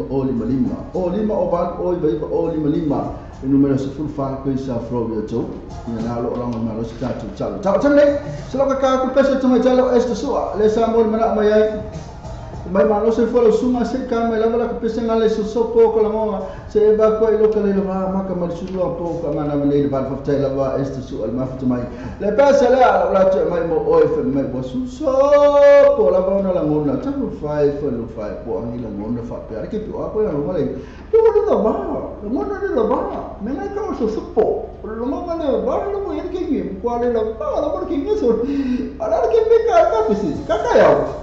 lima oval oi bagi lima numero 10 fa ko isa frobia jo ina lo orang baru cacu calo cale selalu kakak pesa cuma calo es tu suah le sambil mana mayai mai malo se folo sunga se kama lava la pesa ngale so sopo ko la monga se ba ko ilo kale la ma ka mal sulu po ka mana mele ba fa tela ba este su al mafta mai le pesa la mai mo oi fe mai bo su sopo la bona la ngona ta no fai po angi la ngona fa pe ke pi ko ya no male tu ko la ba la ngona le la ba me mai ka so sopo lo ma male ba lo mo yer ke ni ko le la ba la por ke ni so ala ke me ka pesi ka ya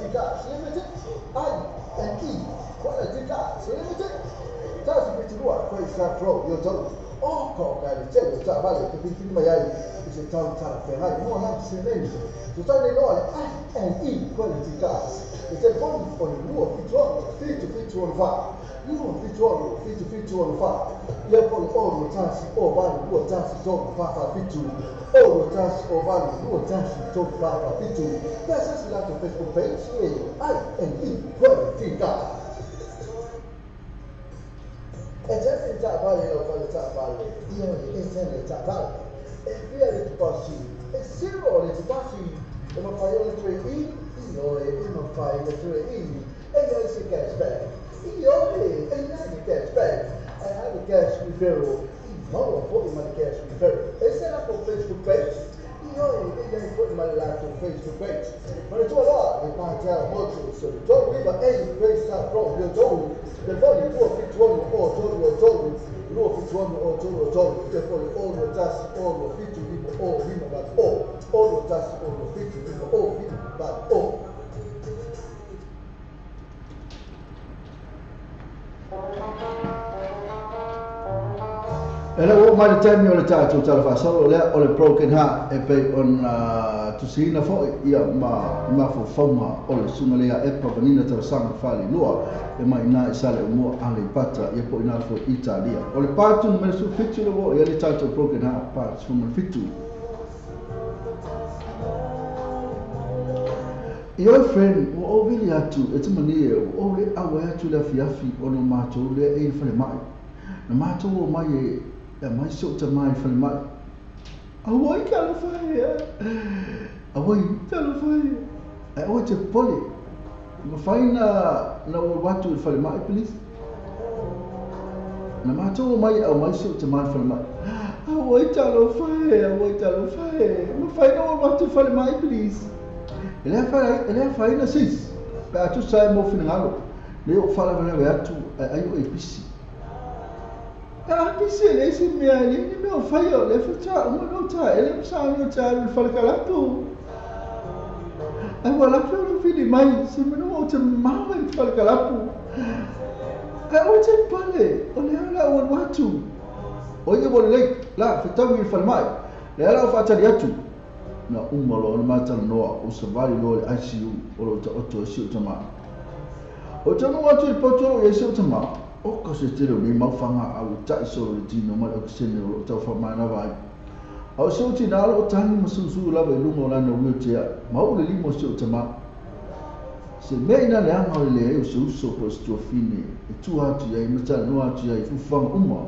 tika limited I and E quite tika limited that's a bit more for example from your total oh call guy tell you that vale to be in my eye is a town for high no not silence to tell you know I and E quality cars it's a phone for you of each one fit to on fire you know fit to on fire you put all the chance over what chance to far fit to all the chance over what chance to far fit to that's just like a Facebook page I and E quality cars and just in that valley of the top valley you know it's in the top valley it's very bossy it's zero it's bossy if I fire the E you know if I fire the E and then she gets back and then it gets back I have a cash referral no put my cash referral it's set up on Facebook page you know and then put my life on Facebook page but it's all up if I tell motor so don't leave any place that from your door the volume for fit one or total no fit one or total therefore all the tasks all the fit to people all people but all the tasks all the fit to people all people but all Hello, my time you're the title so or the broken heart a pay on to see na for ia ma for forma or sumalea e provenina to sang fali lua e mai na sale mo ale pata e po ina for Italia or the part to me so fit to wo the title broken heart parts from fit to your friend o really atu it's mani o le awa atu la fiafi o no mato le e fa le mai no mato o mai e mai so te mai fa le mai awai ka fai awai te lo fai e o te pole ma fai na o watu fa le mai please no mato o mai au mai so te mai fa le mai awai te lo fai ma fai na o watu fa le mai please ele fai na sis pa tu sai mo fina ngalo le o fala vale atu ayo e pisi pisi ele si me ali ni me o fai o le futa mo no ta ele sa no ta le fala kalatu ai wala fo no fili mai se me no o te mama i fala kalatu o te pale o le ala o watu o ye bo le la futa mi fala mai le ala o fata atu na umalo o mata no o savali lo ICU o to o si tama o to no watu potoro e si tama o ko se tiro mi mafanga au ta so ti no ma o se no to fa mana vai o so ti na o tani mususu la be lungo la no wheelchair ma o le limo si tama se me ina le anga le o so posto fine e tu atu ya imata no atu ya fu fa umma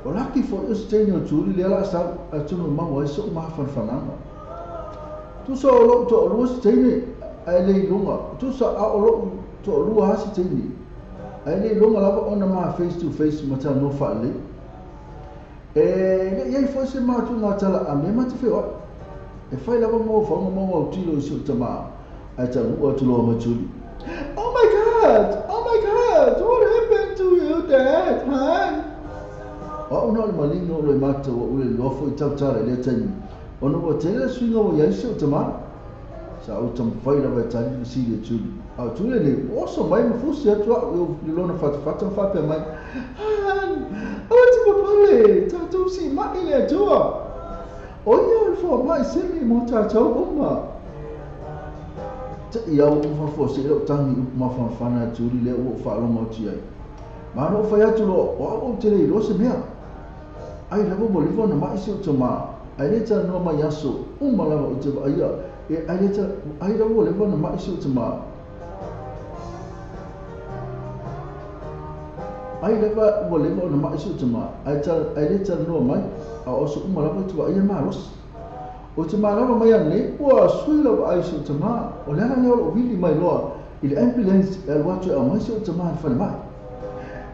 o laki fo o stenio tuli le la sa atu no ma o so ma fa fananga tu so lo to lo stene ai le lunga tu so a lo to lo ha stene ai le lunga la ona ma face to face mata no fale e ye fo se ma tu na tala a me ma te fe e fai la mo fo mo o tilo so tama ai ta lo to lo ma tuli oh my god what happened to you dad han o no le malino le mata o le lo fo ta tala le tani ono o tele swinga o yaisi o tama sa o tam fai la batali si le tu a tu le o so mai mo fusi atu o lona fata pe mai o ti ko pale ta tu si ma ile tu o ia fo mai se mi mo ta ta o ma te ia o fo se o tangi ma fa na tu le o fa lo mo ti ai ma no fa atu lo o tele lo se mea ai la bo livo na mai se o tama ai le tsa no mai aso umala o te aia e ai le tsa ai la wo le bona mai so te ma ai le va wo le bona mai so te ma ai le tsa no mai a o so umala o te aia ma ros o te ma la mai ane o sui la ai so te ma o le ana o vili mai loa il ambulance al watu a mai so te ma fa mai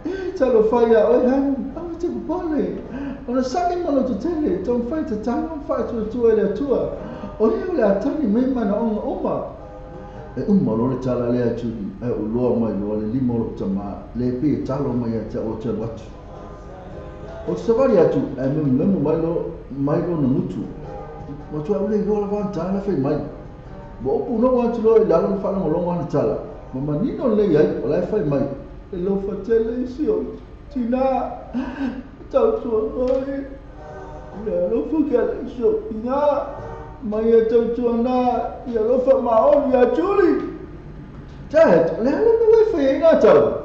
e tsa lo faia o han a te pole ona saki mana to tele don't fight the time on fight to ele tua o le atani me mana on oma e lo le tala le atu e o lo mai lo le limo lo tama le pe talo mai ata o te watu o se vari atu e me mai lo no mutu o tu le lo la vanta la fe mai Bo puno wa tulo la lo fa no lo wa tala. Mama ni no le ai o la fa mai. E lo fa tele sio. Tina tau tu ai. Le lo fa ke sio. Ina mai tau tu na ya lo fa ma o ya Julie. Dad, le lo fa ina tau.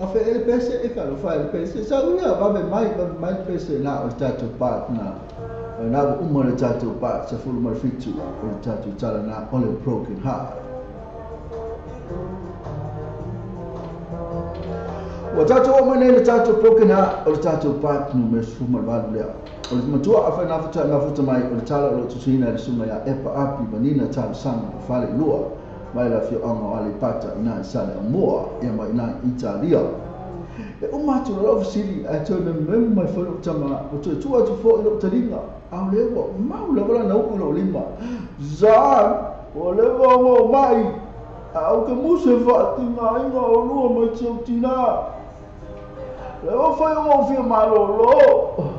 A fe ele pese e ka lo fa ele pese. Sa uia va be mai pese na o tatu partner. Na umma le tatu pa sa fulu mar fitu o le tatu tala na ole broken heart. Wa tatu o mane le tatu broken heart o le tatu pa nu me su mar valu lea. O le matua afa na futa mai o le tala o le tusina le suma ya epa api manina tala sana o fale lua mai la fio anga o le pata ina sale o moa ia mai ina Italia. E o matu la love city a to me mai folo tama o to tu atu fo lo talinga a le wo mau la wala na u lo lima za o le wo mai a o ke muse fa tinga inga o lo mai tina le o fa o fi malo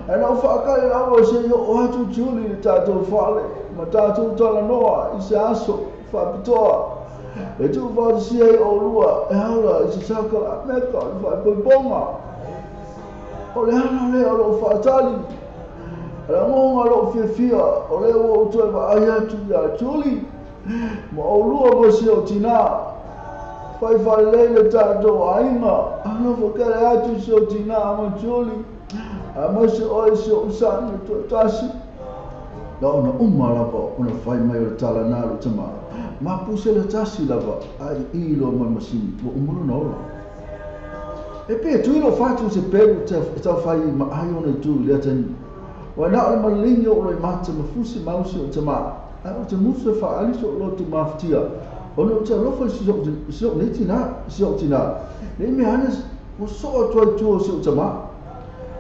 e na fa ka la o se o atu Julie tato fale ma tato tala noa i se aso fa pitoa. E tu va si ai o lua e hala i se saka la meka i vai bonga. O le hana le alo fatali. La ngonga lo fia o le o tu va ai atu ya Julie. Ma o lua mo si o tina. Fai le tato ainga. Ana fo kere atu si o tina ma Julie. Ama si o si o sani tu tasi. La ona lava ona fai mai o le tala nalu tama. Ma puse le tasi lava ai ilo mai masini o umuru na ora. E pe tu ilo fatu se peru te fai ma ai ona tu le tani. Wa na o malingo o le mata mafusi mausi o tama. Ai o te musa fa ali so lo tu maftia. Ono te rofa so tina. Ne me hanes o so tu so tama.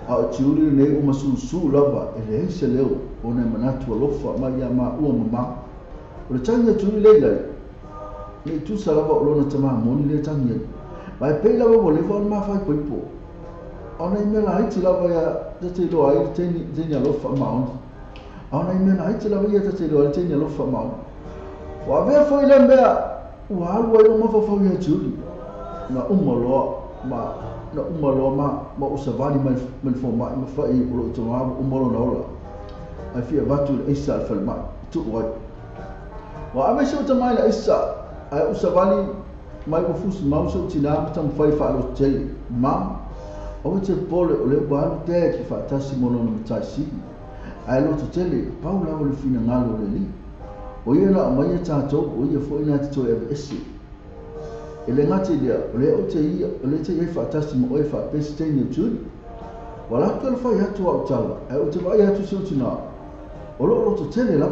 A tiuri nei o masu lava e le se leo ona manatu lofa mai ya ma o mama. O le tanga tui leilai, le tu salava o lona tama moni le tangi. Mai pei lava o lewa on mawhai koipo. Ona i mela haiti lava ya te loa i teni alofa maoni. Ona i mela haiti lava ia te loa i teni alofa maoni. Wa vea foi le mea, ua alua i o mawhawhau ia turi. Na umaloa ma usavani mai foma i mawhai o lo tamamu umalo na ola. Ai fia vatu le eisa al falma, tu wai. Wa ame se o mai la isa ai usavali mai ko fusi mauso tina tam fai fa lo tele mam o te pole o le ba te ki fa tasi mono no tasi ai lo tele paula o le fina ngalo le li o ia la mai ta to o ia fo ina to e esi ele ngati dia o le o te ia o le te ia fa tasi mo o fa peste ni tu wala ka fa ya to o tala ai o te vai ya tu se tina o lo tele la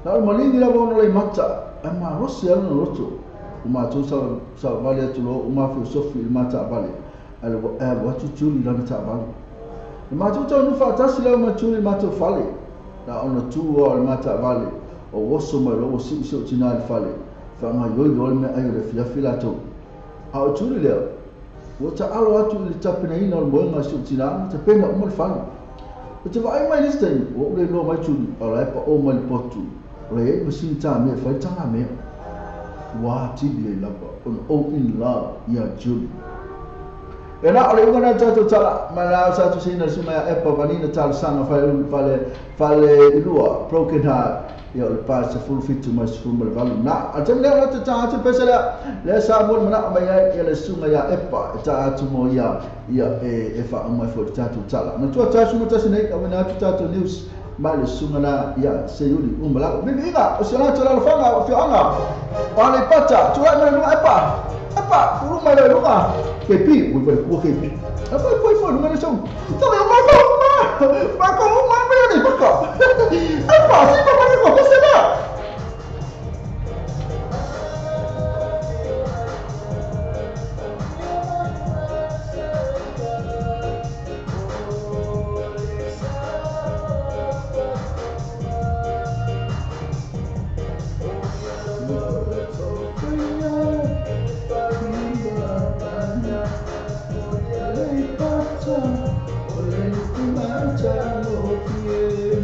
na malingi la bona le mata ama rosi ala no roto uma to sa vale atu lo uma filosofi il mata vale ala watu tuli la mata vale ma to no fa tasi la ma tuli mata vale na ona tu o il mata vale o woso ma lo si so tina il vale fa ma yo me ayo le fila to a o tuli le o ta alo atu le tapena ina o mo nga so tina ta pena o mo vale o te vai mai listen o le no mai tuli ala pa o mai potu Rei mesin ta me fai tanga me wa tibi lava on o in love ya Julie e na ole ngana tato tala mala sa tu sina suma ya epa vanina tal sana fale lua broken heart ya le pas full fit to mas full mal valu na atem le ata ta pesala le sa mon mana mai ya le suma ya epa ta tu mo ya e fa mai for tato tala na tu ta suma ta sina ka na tu tato news Male sungana ya seyuri umbala bibiga usana tola lfanga fi anga wale pata tola na lunga apa uruma le lunga kepi wo kepi apa foi no são então eu vai com uma mene baka apa se para com você lá Olha,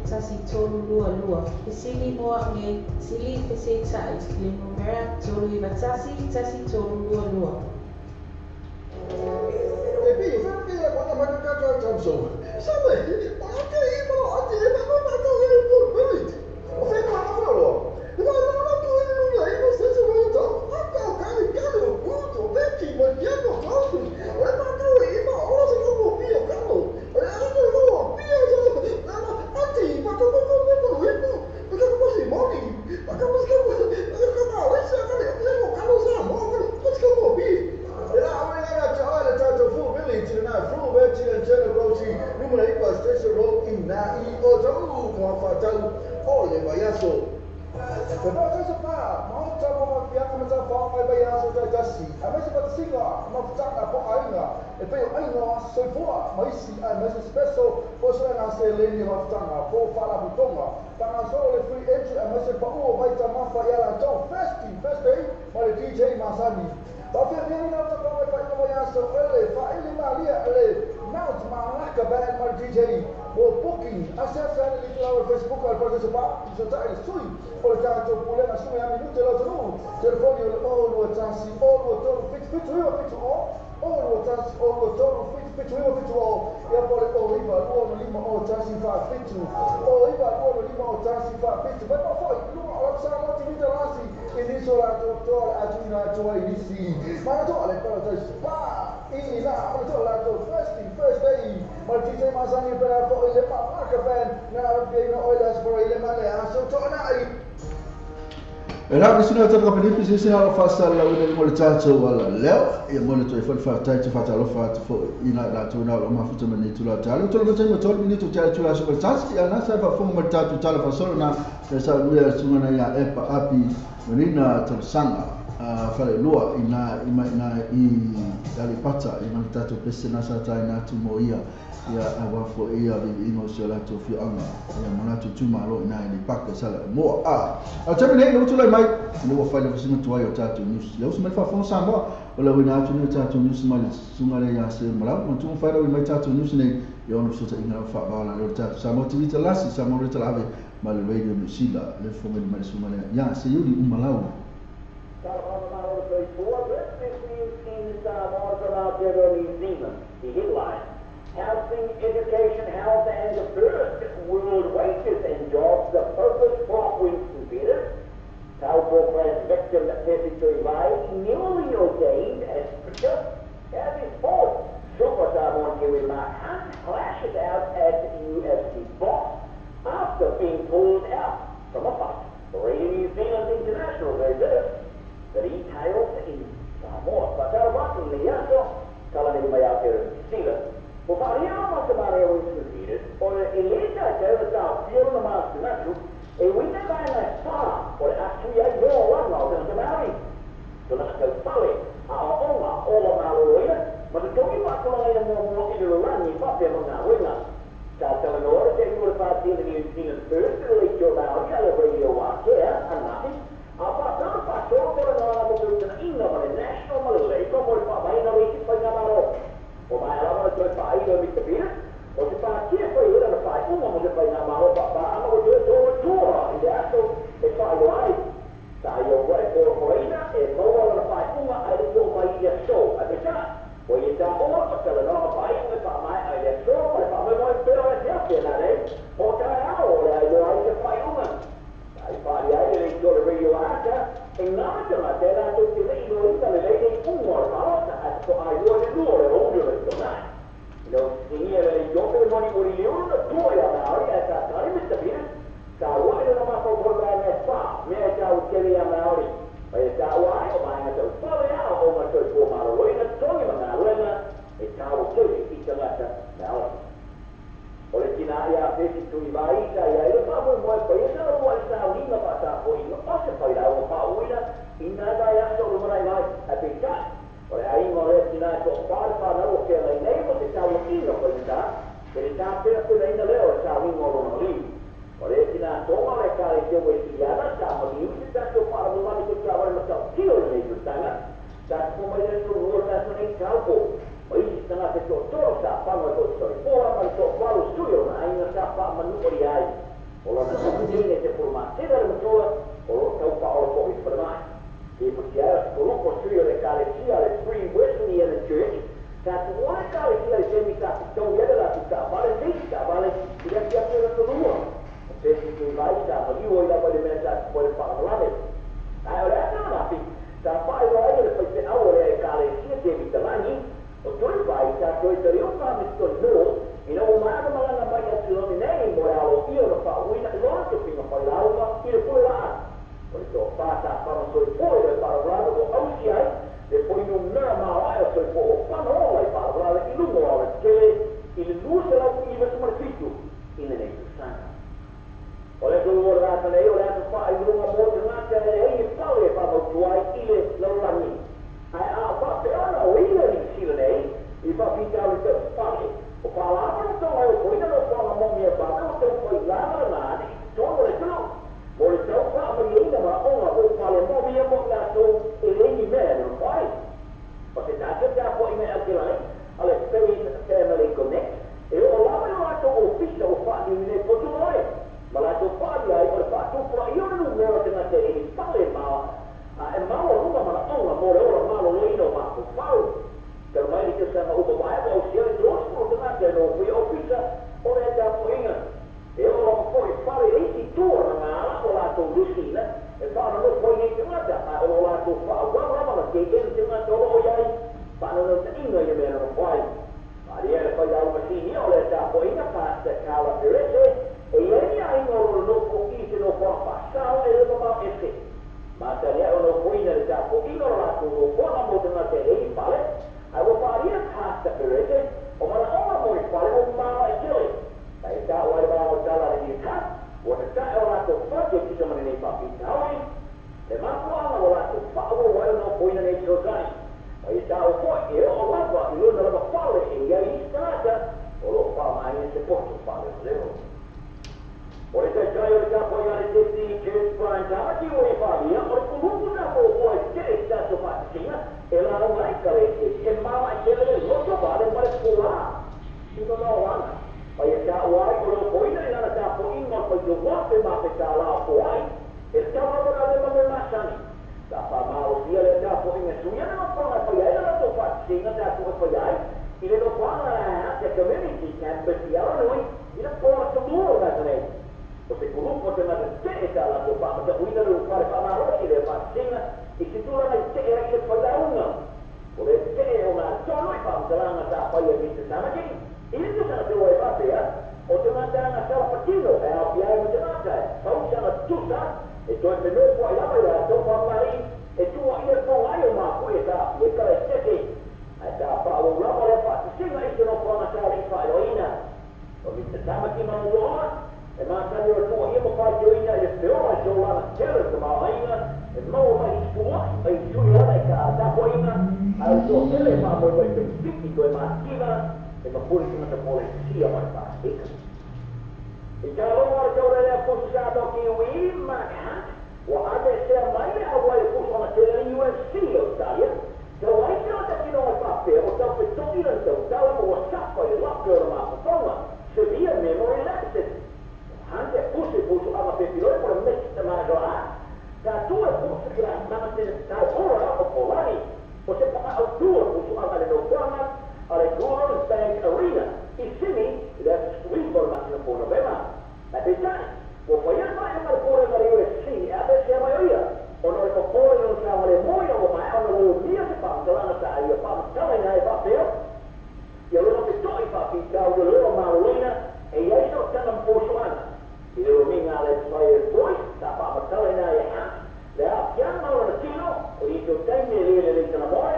Tasi tolu lua lua. Isili moa nge sili pese tai. Le numera tolu iba tasi tolu lua lua. Epi, eu fui lá quando a marca caiu a canção. Sabe? Até aí, falou, até aí, mas não vai correr por bonito. Eu falei, não, falou. Eu falei, não, tô indo aí, você se vai então. Ah, cara, o puto, Becky, mas já não gosto. Eu não tô aí, mas olha se eu vou vir, cara. fitu ia pole o iwa lua no lima o tasi fa fitu o iwa lua no lima o tasi fa fitu vai pa foi lua o sa mo ti vita lasi ini sola to atuina to isi ma to ale para to pa ini na o to la to first day ma ti se ma sani para fo ile pa marka fan na be no oilas for ile male aso to na ai Era que sino tata ka pedi pisi sina la fasa la wina mo le tata wala leo e mo le toi fa tai te fata lo fa fo ina la tu na lo ma futa mani tu la talo to lo temo to minuto ja tu la so tasi ana sa fa fo mo tata tala fa solo na sa luia sumana ya epa api menina to sanga fa le loa ina i dali pata ina tata pese na sa tai na tu mo ia awa fo ia vi ino se la to fi anga ia mana tu malo ina ni pakke sala mo a tabe nei no tu lai mai no fa le sima tu ai o tatu news le usma fa fon samba ola wina tu no tatu news mai sumare ya se mala mo tu fa ro mai tatu news nei yo no so ta ina fa bala lo tatu samo tu vita lasi samo rita lave ma le radio no sila le fo mai sumare ya se yuli umalau the headline: Housing, Education, Health and the First World Wages and Jobs, the focus for Winston Peters. Taupo class victim Pesitui Vai, newly ordained as preacher, as his fourth superstar on Kiwi Mark Hunt clashes out as UFC boss after being pulled out from a fight. The Radio New Zealand International reserves the details in Samoa. But our Martin Liaso, telling him out there in New Zealand. O pariamo che mare o inserire, o elita che era da fiore na master e wina vai na spa, o actually I know one now the mari. So na ka pale, a ona o ma roia, ma to mi pa ko na mo i lo rani pa pe mo na wina. Ta tele no ora che io fa di New Zealand first radio now, ya radio wa che and nothing. A pa so ko na mo ko na inno ma national ma le ko mo pa vai na ri pa na maro. O mai la mo to fa io mi capire o se fa chi poi ora la fai uno mo se fai na mano ma mo to adesso e fa io ai sta io vuoi corina e mo la fai uno ai to mai ya show a già poi da ora che la no fai e fa mai ai ya show ma fa mo però è già che la lei o da ora io ai che fai uno ai fai ai le to le io ata e non c'è la terra to che lei non sta le lei un mo ma so ai io le due o ini adalah job yang mau diuliun tu ya hari ada hari mesti bila kalau ada nama program apa mereka ucapkan yang hari mereka awal orang itu tahu ya orang itu semua malu ini tahu yang malu ini mereka ucapkan itu macam malu oleh Cina ya besi tu ibai saya itu apa mau bayar orang tahu ini apa tahu ini apa sepeda orang tahu ini ini ada yang tahu mana tapi tak oleh aing oleh Cina itu apa lalu ke lain lain pun tahu ini apa kita cerita apa lain leo tahu ngomong lagi oleh Cina toma le kali dia boleh diana sama ni kita tu para mulai itu kawan macam kilo ni tu sangat dan pemain itu luar biasa ni kau oi setengah itu terus apa mau itu orang itu baru suyo aing siapa menurut dia orang itu ini informasi dari betul orang tahu apa itu bermain di percaya grupo studio de Galicia de Free Wesley and the Church that one Galicia de Semita então ele lá fica vale fica vale dia dia pela semua jadi tu vai estar bagi orang boleh mensaj boleh falar lah ai olha não tapi sampai orang ele foi awal de Galicia de Semita lagi o tu vai estar tu itu eu falo isso não e não mais malah nampak yang selama ini moral ia não faz o ina não que fica falar uma e depois lá Então, passa para o seu povo, para o lado do Oceano, depois no normal, o seu povo, para o lado, para o lado, e no lado, que ele não será o que vai ser feito, e não é sangue. Olha, eu vou lá também, olha, eu faço uma moto, mas ele fala para o tuai, ele não lá nem. Aí, a papel não, ele não ensina nem, e para ficar o seu pai. O palavra não é o coisa, não fala a mão minha barra, não foi lá, nada, então, olha, não. Boleh tahu apa yang ini nama orang boleh paling mau dia mau langsung ini email, right? Pasal tak ada apa email lagi, oleh family connect. Orang orang tu official pak di ini pun tu boleh. Malah tu pak dia, pak tu pak ia nombor dengan ini paling mau. Mau rumah mana orang boleh orang malu ini orang tu tahu. Kalau ini kita sama ubah, mau siapa ai o la tu fa wa ma ke ke te ma to o yai pa no te inga ye me no fai Maria le fai au masini o le ta po ina pa te kala perese e ye ni ai no no ko ki te no fa pa sa e le ma ese ma te le o no po ina le ta po ina la tu no po na mo te na te e pale ai wo pa ria pa te perese o ma na o mo i pale o ma e tele ai ta o le ba o ta la ni ta o te ta o la tu fa ke ki te ma ni pa pi ta e ma ko ana o la tu fa o wa no po ina nei so kai ai ta o po e o lava i lo na fale e ai stata o lo fa mai se posso fare zero o e te trai o ta po ia le te che spranta ma ti vuoi fare io o comunque da po puoi che è stato fatto e la non hai carezze e mamma che le lo so fare ma le scuola si non ho ana ma ia ta uai o lo poi ne na ta po in mo poi do volte ma pe ta la po ai e sta ora le ma ma sani da fa malo sia le ta po in su ia non fa ma poi era to fa sì non ta po poi ai il lo fa la community camp di noi il porto duro da lei o se gruppo te na te ta la to fa da uina lo fare fa ma ora le fa sina e se tu la te era che fa da uno o le te una solo e fa da la ta poi e mi sta ma che il tu sa te vuoi fare o te manda una sala partito e a piare di nata fa una tutta e tu te lo puoi la to fa mai e tu hai il tuo ai ma poi ta e ca te ada Paulo la oleh Pak sehingga itu no kona cari Pak Yoina. Kami sama kita mendoa, emang kami berdua ia Pak Yoina ia seorang jualan kecil kemahaina, mau mai semua, ai jualan mereka ada Yoina, ai tu ele Pak mau itu itu emang kita, emang polisi macam polisi siapa Pak ikan. Kalau orang jualan pusat atau kiwi makan, wah ada siapa ini awal pusat dari USC saya. Kalau itu ada kita orang pakai, orang betul itu dalam WhatsApp itu lapor apa semua, sedia memori lapset. Hanya pusing apa pilihan orang mesti masalah. Satu pusing kira nama kita tahu orang apa lagi. Pusing apa dua pusing apa ada orang, ada dua bank arena. Di sini ada informasi yang pun memang. Tapi jangan, pokoknya mana yang berpura dari USC, ada siapa ya? Orang berpura yang sama dengan moya, orang dia sebab jalan saya, pak jalan saya pak dia. Ya lu nanti tu pak kita lu maluina, ya itu jangan pusuan. Dia mengalih saya boy, tak apa jalan saya. Dah yang malu kilo, itu time ni dia nak boy.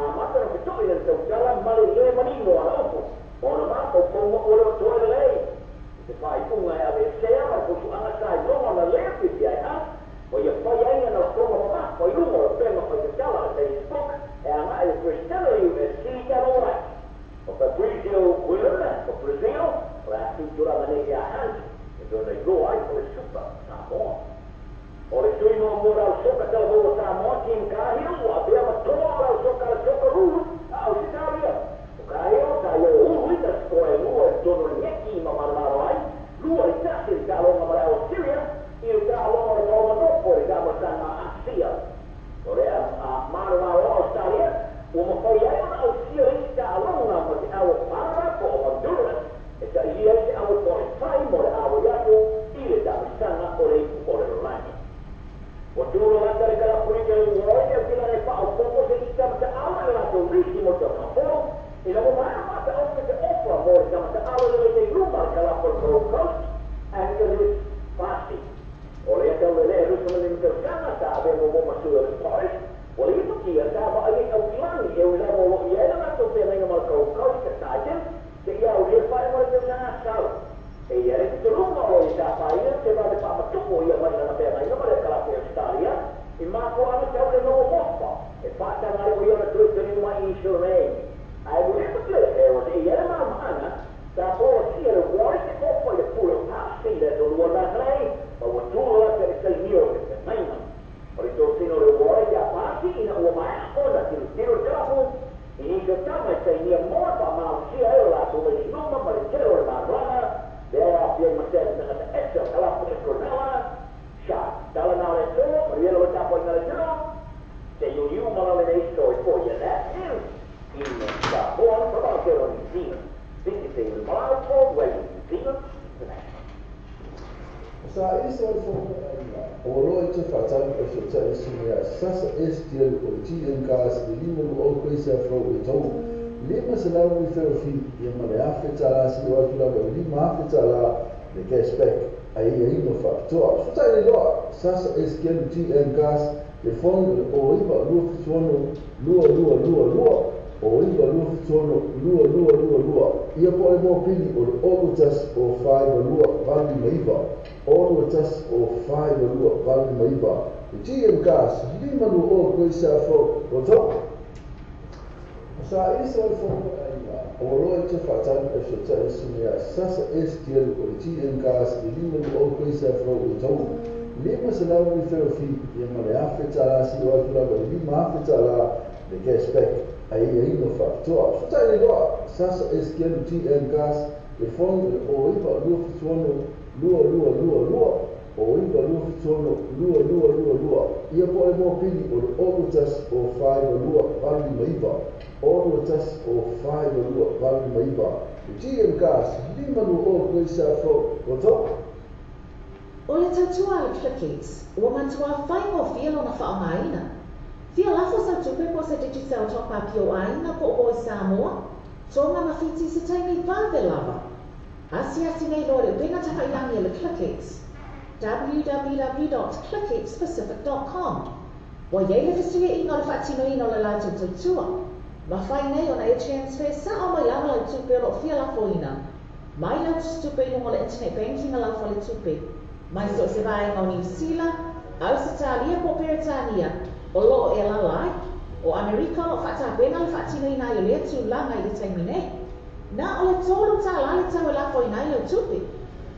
Amat orang itu yang jalan malu dia meninggal apa? Orang apa pun orang tua lelai. Sebab itu saya ada pusuan saya, orang lelai dia. Och jag får gärna några frågor om att och lumor och pengar på det kalla Facebook. Jag är förställer ju ett sika några. Och för Brazil Wilmer och Brazil och jag tycker att man är hand. Det är det går att det super samman. Och det är ju någon mora och socker till vår samman team Kahil och det var tårar och socker rot. Ja, och det där är. Och Kahil sa ju lite skoja nu och då när jag i mamma var lu är särskilt kalau mamma och Syria. Il calore come dopo diciamo stanno a sia ora a mano a storia uomo poi è una sia allora perché ha un paragrafo o due e da ieri ha un po' fai more ha vogliato dire da stanno ora in cuore online o tu lo andare dalla politica del uomo e fino alle fa un po' che sta da alla la durissimo da capo e la mamma ma da offre offre amore da alla delle rumba che la portò anche lì fasti oleh kalau le harus menentukan tak ada mau masuk ke Paris oleh itu dia sama ada ulang dia ulang mau ia nak tu dia nak mau kau saja dia udah pada mau jangan asal ia itu rumah oleh siapa ini sebab ada apa tu ia mana nak dia ini pada kelas Australia imam ko ana tahu dia mau apa pak dah ada dia nak terus jadi rumah insurance ai boleh betul ia mana tak boleh dia boleh apa dia pulang pasti dia dulu lagi bahwa dulu dari senior kita mainan. Oleh itu senior boleh dia pasti ina umat orang tiru jalan. Ini kita macam ini mau apa manusia lah tu ini nama mereka orang mana dia dia macam dengan ekor kalau punya kornela shot dalam nama itu dia lalu tak boleh nak jalan. Saya malah ada story for you that is ini tak boleh berbagai orang ini. This is a malah for way ini. Sa isi o fo o lo te fatali o so tali sunia sasa STL o GM gas de limo o kwesa fro o to lima se la wi fe fi ya male afeta la si o tula ba lima afeta la de cashback ai no fa to so tali lo sasa STL GM gas de fondo o iba lu sono luo o iba lu sono luo ia po mo pili o ogutas o fai luo vali maiva o tas o fai luo vali maiva GM gas lima lu o coisa fo o to sa isa fo o lo te fatali e so tali sunia sasa STL o GM gas lima lu o coisa fo o to lima se la wi fe fi ia male afeta la si o tula ba lima afeta la de cashback ai no fa to so tali lo sasa STL GM gas de fondo o iba lu sono luo o iba lu sono luo ia po mo pili o ogutas o fai luo vali maiva ogutas o fai luo vali maiva GM gas lima lu o coisa fo o to O le tautua le Clickits, ua matua whaingo fia lona whaongaina. Fia lafo sa tupe po sa digital top-up o aina po o Samoa, tonga mawhiti se taimi vave lava. Asi nei lo le winga takailangi le Clickits, www.clickitspacific.com. Wa yeile fisia ino le whatino ino le la tautua. Ma whai nei ona e transfer sa o mai lava le tupe lo fia lafo ina. Mai lau tupe ino le internet banking la fa le tupe. Mai so se vai o New Zealand, Australia po Britania, o lo e la lai, o Amerika lo fata bena le fatino ina i le tu langa i le taimine. Na o le tolu ta la le tau e la fo ina i le tupi.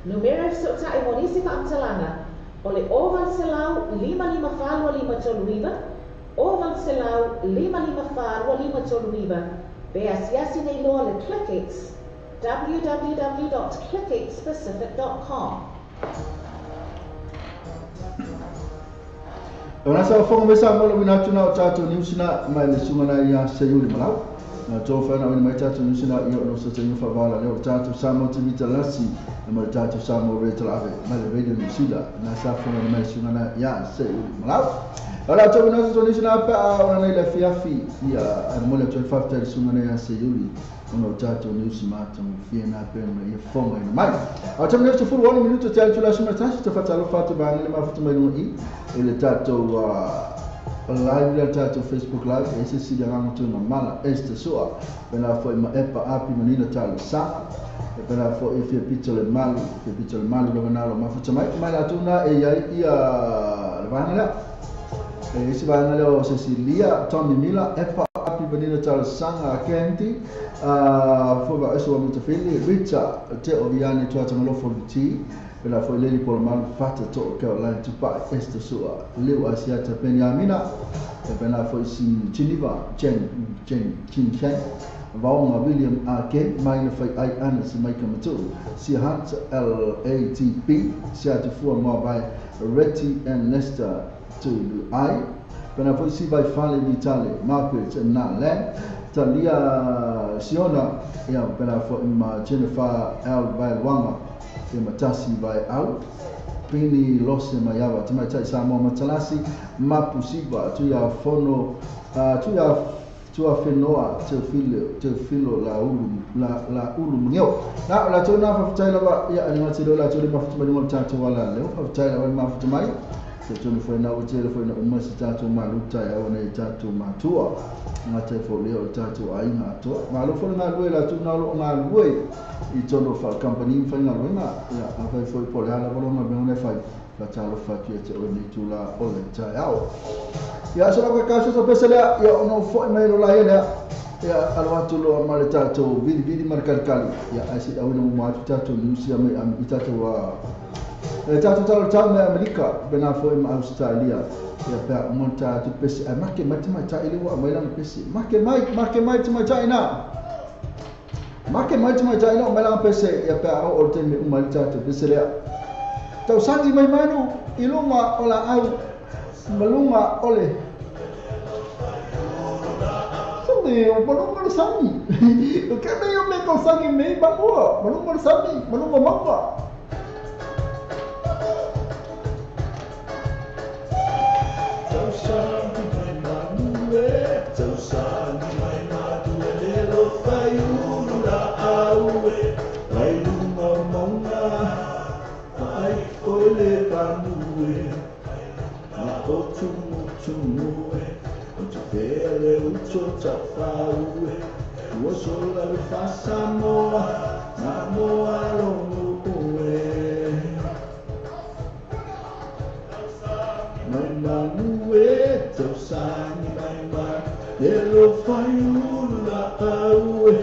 Numero so ta e monisi pa amtalanga, o le oval se lau 554 toluiva, oval se lau 554 toluiva, be asiasi nei loa le Clickits, www.clickitspacific.com. Ona sa fonga me sa mo wina tuna o tato niusina mai le sumana ia se yuli malau. Na to fa na mai tato niusina ia no sa te fa vala le tato sa mo timita lasi na mai tato sa mo retal ave mai le radio niusila na sa fonga mai sumana ia se yuli malau. Ora to wina to niusina pa ona nei le fiafi ia mo le 25 tele sumana ia se yuli. Ono tato niusima to fiena pe na ia fonga ina mai. A to neste furu 1 minuto te altula sumana tato te fatalo fatu ba ngale ma fatu mai no i ele tato live le tato Facebook live ese si da ngam tu na mala este soa pela foi ma epa api menina talo sa pela foi e pitole malu lo nalo ma fatu mai la tuna e ia vanela e si vanela o Cecilia Tommy Mila epa api menina talo sanga Kenti foi ba eso mo te fili Richa te oviani tu atamalo for ti pela foi leli por mal fata to Caroline tupa este sua leu asiata Benjamina e pela foi si Geneva Chen Vaunga William Ake mai foi ai ana si mai kamatu si Hunt LATP si atu fu mo vai Retty and Nesta to I pela foi si vai fale Vitale Margaret na le Talia Siona ia pela foi ma Jennifer L vai Wanga e matasi vai au pini lose maiava tamai tai sa mo matalasi mapusiva tu ya fono tu ya fenoa te filo la ulu mnio la tona fa tai la ya ani mati la tu ma futu mai mo tatu wala leo fa tai la ma futu mai se tu foi na o telefone na uma se tatu maluta ya ona tatu matua na te fo leo tatu ainga to malo fo na luela tu na lo na lue i tono fa company fa na luena ya fa foi por ala volo ma bene fa la talo fa tu te o ni tu la o le tao ya so la ka so pesele ya ono fo mai lo la ya alwatu lo ma le tatu vidi marcar kali ya asi au no ma tatu lucia me am itatu wa tatu talo me Amerika bena foi ma Australia ya pa monta tu pesi make matima ta ile wa mai lang pesi make mai tima China make mai tima China mai lang pesi ya pa o te me umalta tu pesi le tau sangi mai manu ilunga ola au malunga ole sone o malunga sangi o que me eu me sangi me ba mo malunga sangi malunga mamba Sangi mai manue, Tau Sangi mai manue, Lelo whai urura aue, Wai lunga maunga, Wai koe vanue, A o tumu tumue, O te pere uto ta whaue, Ua sola le whasa moa, Na moa longu ue. Mai manue, Tau Sangi mai manue, Lelo whai urura aue,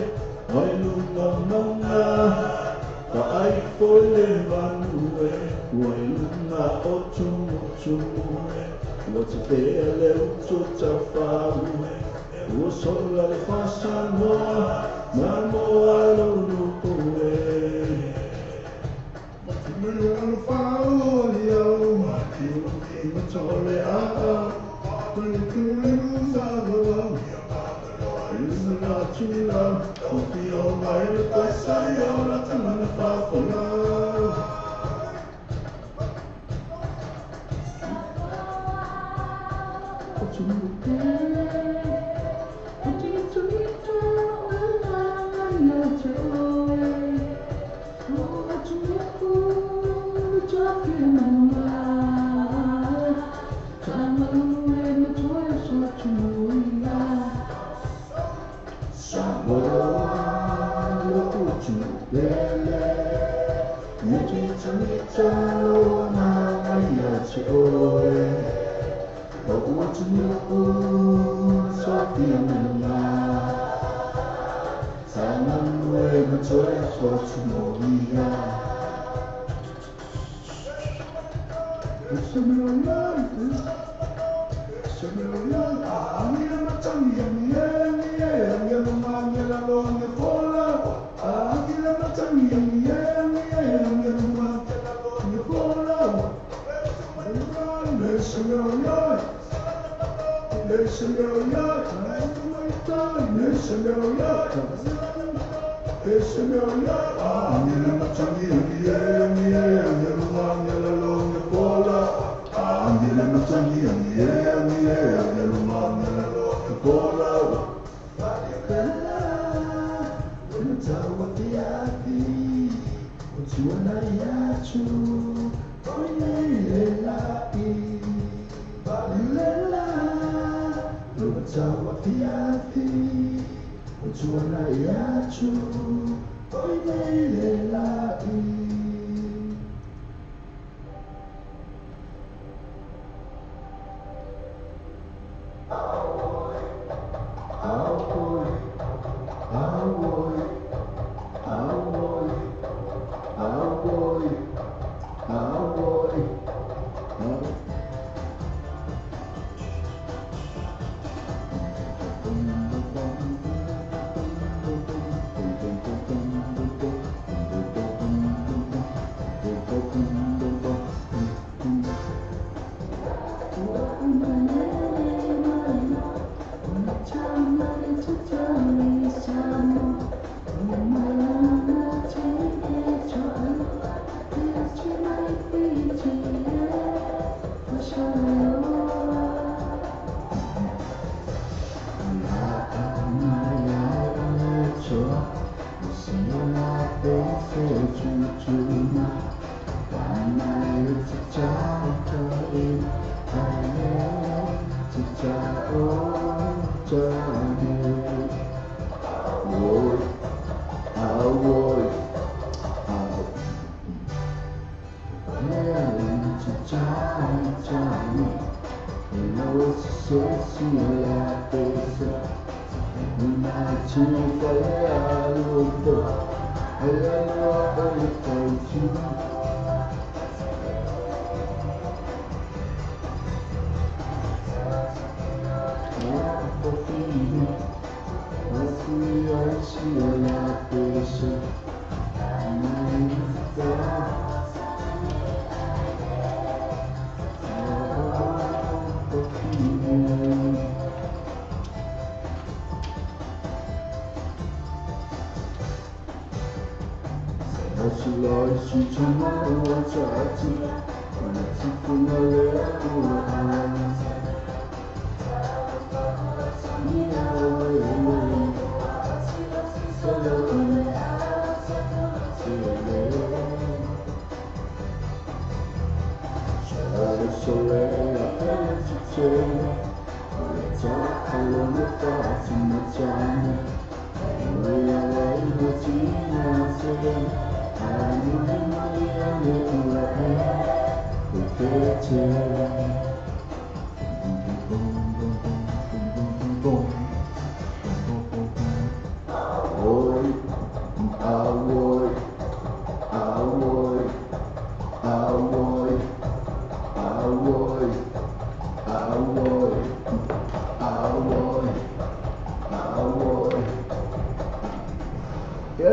Wai lunga maunga, Wai koe vanue, Wai lunga o tumu tumue, Ua te pele uto ta whaue, Ua sola le whasa moa, Na moa longu ue. Mea no whaoli au, Ki matole a, Kule kule nusawa, Isa na tula, Kopi o mai le paisai o la tana whawhona. O tumuke, O tumuke, O la te oe, O tumuku, Taki mama, Tamanue na toa sa tumuia. Samoa, Loko tumupele, Muti tumita loa na maia te oe, O ua tumuku, Taki mama, Tamanue na toa sa tumuia.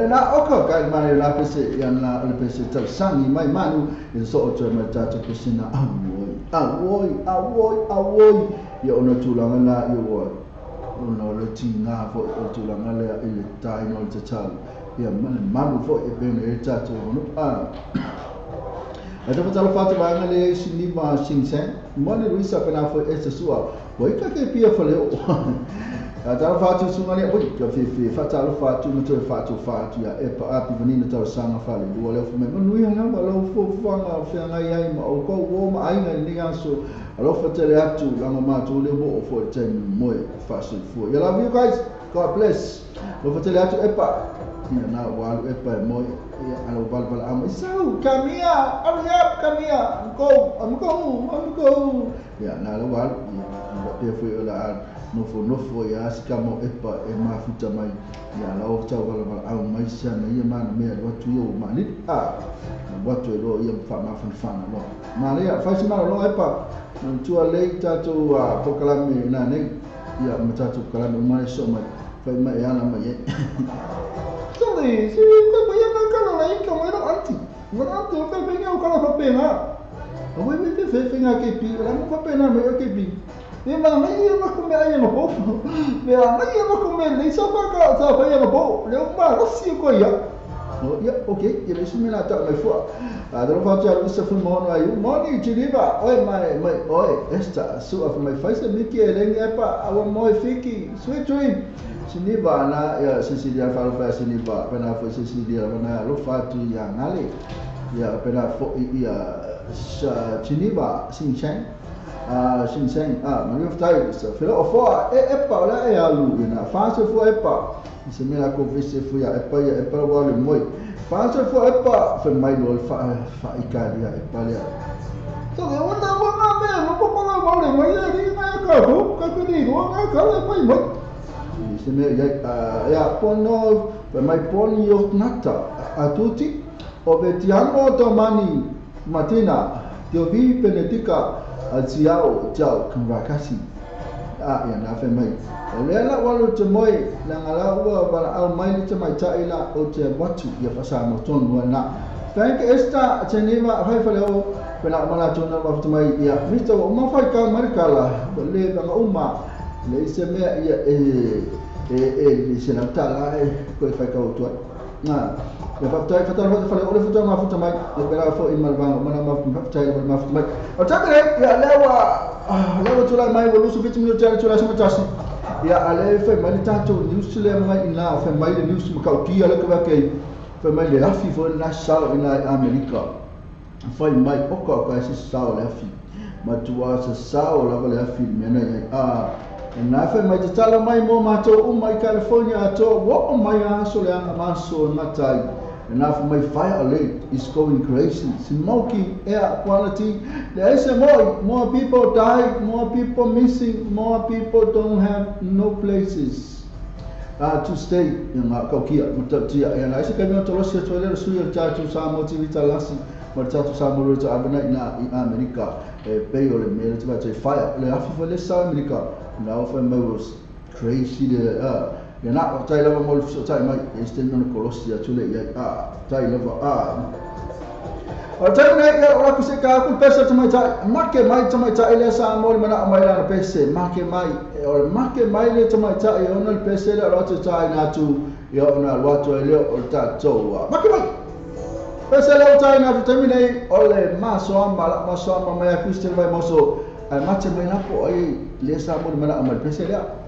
Na oka kai mai la pese yana le pese tau sangi mai manu e so o tue mai tatu pese na awoi ya ona tulanga na yo ona le tinga fo o tulanga le ile tai no te tau ya manu fo e bene e tatu no Ada pasal fatu banga le sini ma singsen moni ruisa pena fo e sua wai ka ke pia fo le Ada fatu sunga le oi ka fe fatal fatu no te fatu ya e pa api venina tau sanga fale do le fo me no ia nga lo fo fanga fe nga ia ma o ko wo ma ai nga ni aso alo fo tele atu la ma tu le bo fo te mo fa so fo ya love you guys, God bless lo fo tele atu e pa ia na wa e pa mo ya alo bal am isau kamia hurry kamia I'm go ya na lo wa ya pe fo la nofo ya sikamo epa e mafuta mai ya la o tau wala au mai sana ia mana me watu yo mani watu ro ia fa mafana no mane ya fa sima ro epa tu ale tatu pokalame na ne ya matatu kalame mai so mai fa mai ya na mai Tuli si ko ya na kala la ika mai ro anti ngana to fa benga o kala fa pena o we me fe nga ke pi la mo fa pena me ke pi Dia mana ia nak kumel ayam apa? Dia mana ia nak kumel? Ni siapa kau siapa ayam apa? Dia mana rasi kau ya? Oh ya, okey. Jadi semua tak mai fuak. Ada orang cakap bisa pun mohon ayu. Mohon jadi ba? Oi mai, oi. Esta so of my face mikir lagi apa? Awak mau fiki. Sweet dream. Sini ba na ya sisi dia falfa sini ba. Pernah sisi dia mana lupa tu yang ngali. Ya pernah ya sini ba singshang. Sing mani ftai so filo fo epa la e alu ina fase fo epa se me la ko vise fo ya epa wa le moi fase fo epa fe mai do fa ikaria epa ya so e wona wona me no po pala wa le mai ni na ka ko ni no ka le pai mo se me ya pono fe mai pon yo nata a tutti o vetiamo domani mattina Dio vi benefica Aziao jauh kembakasi ya na fe mai lela walu temoi na ngala wa bala au mai ni temai chaila o te watu ya pasar moton wana thank esta chenima hai faleo pela mala tona wa temai ya mr o ma fai ka markala le banga umma le seme ya ni senatala ko fai ka otua na ya fatai fatal fatal oleh fatal ma fatal mai bela fo imal bang mana ma fatai ma fatai o tabe ya lewa tula mai bolu su bitim no tala tula sama tasi ya ale fe mai tanto news le mai ina fe mai le news ma ka ki ala ka ke fe mai le afi fo na sala ina America fe mai oka ka si sala le afi ma tua sa sala le afi mena na fe mai tala mai mo ma to mai California to wo mai aso le anga maso matai enough my fire alert is going crazy. Smoking air quality. There is more people die, more people missing, more people don't have no places to stay. Yang kau kia mutatia. Yang lain sekali orang terus sesuai suya jatuh sama cerita lasi. Berjatuh sama orang abang na Amerika. Payol mele tu macam fire. Le afi fale sa Amerika. Now for me was crazy there. Ya nak cai lava mol cai mai estem non kolosia chule ya cai lava cai mai ya aku seka aku pesa cai make mai cai ile sa mol mana mai la pese make mai le cai onal pese la roto cai na tu ya onal wato ile orta toa make mai pese la cai na tu termine ole maso ama mai aku istel mai moso macam mai na po ai le sa mol mana amal pese la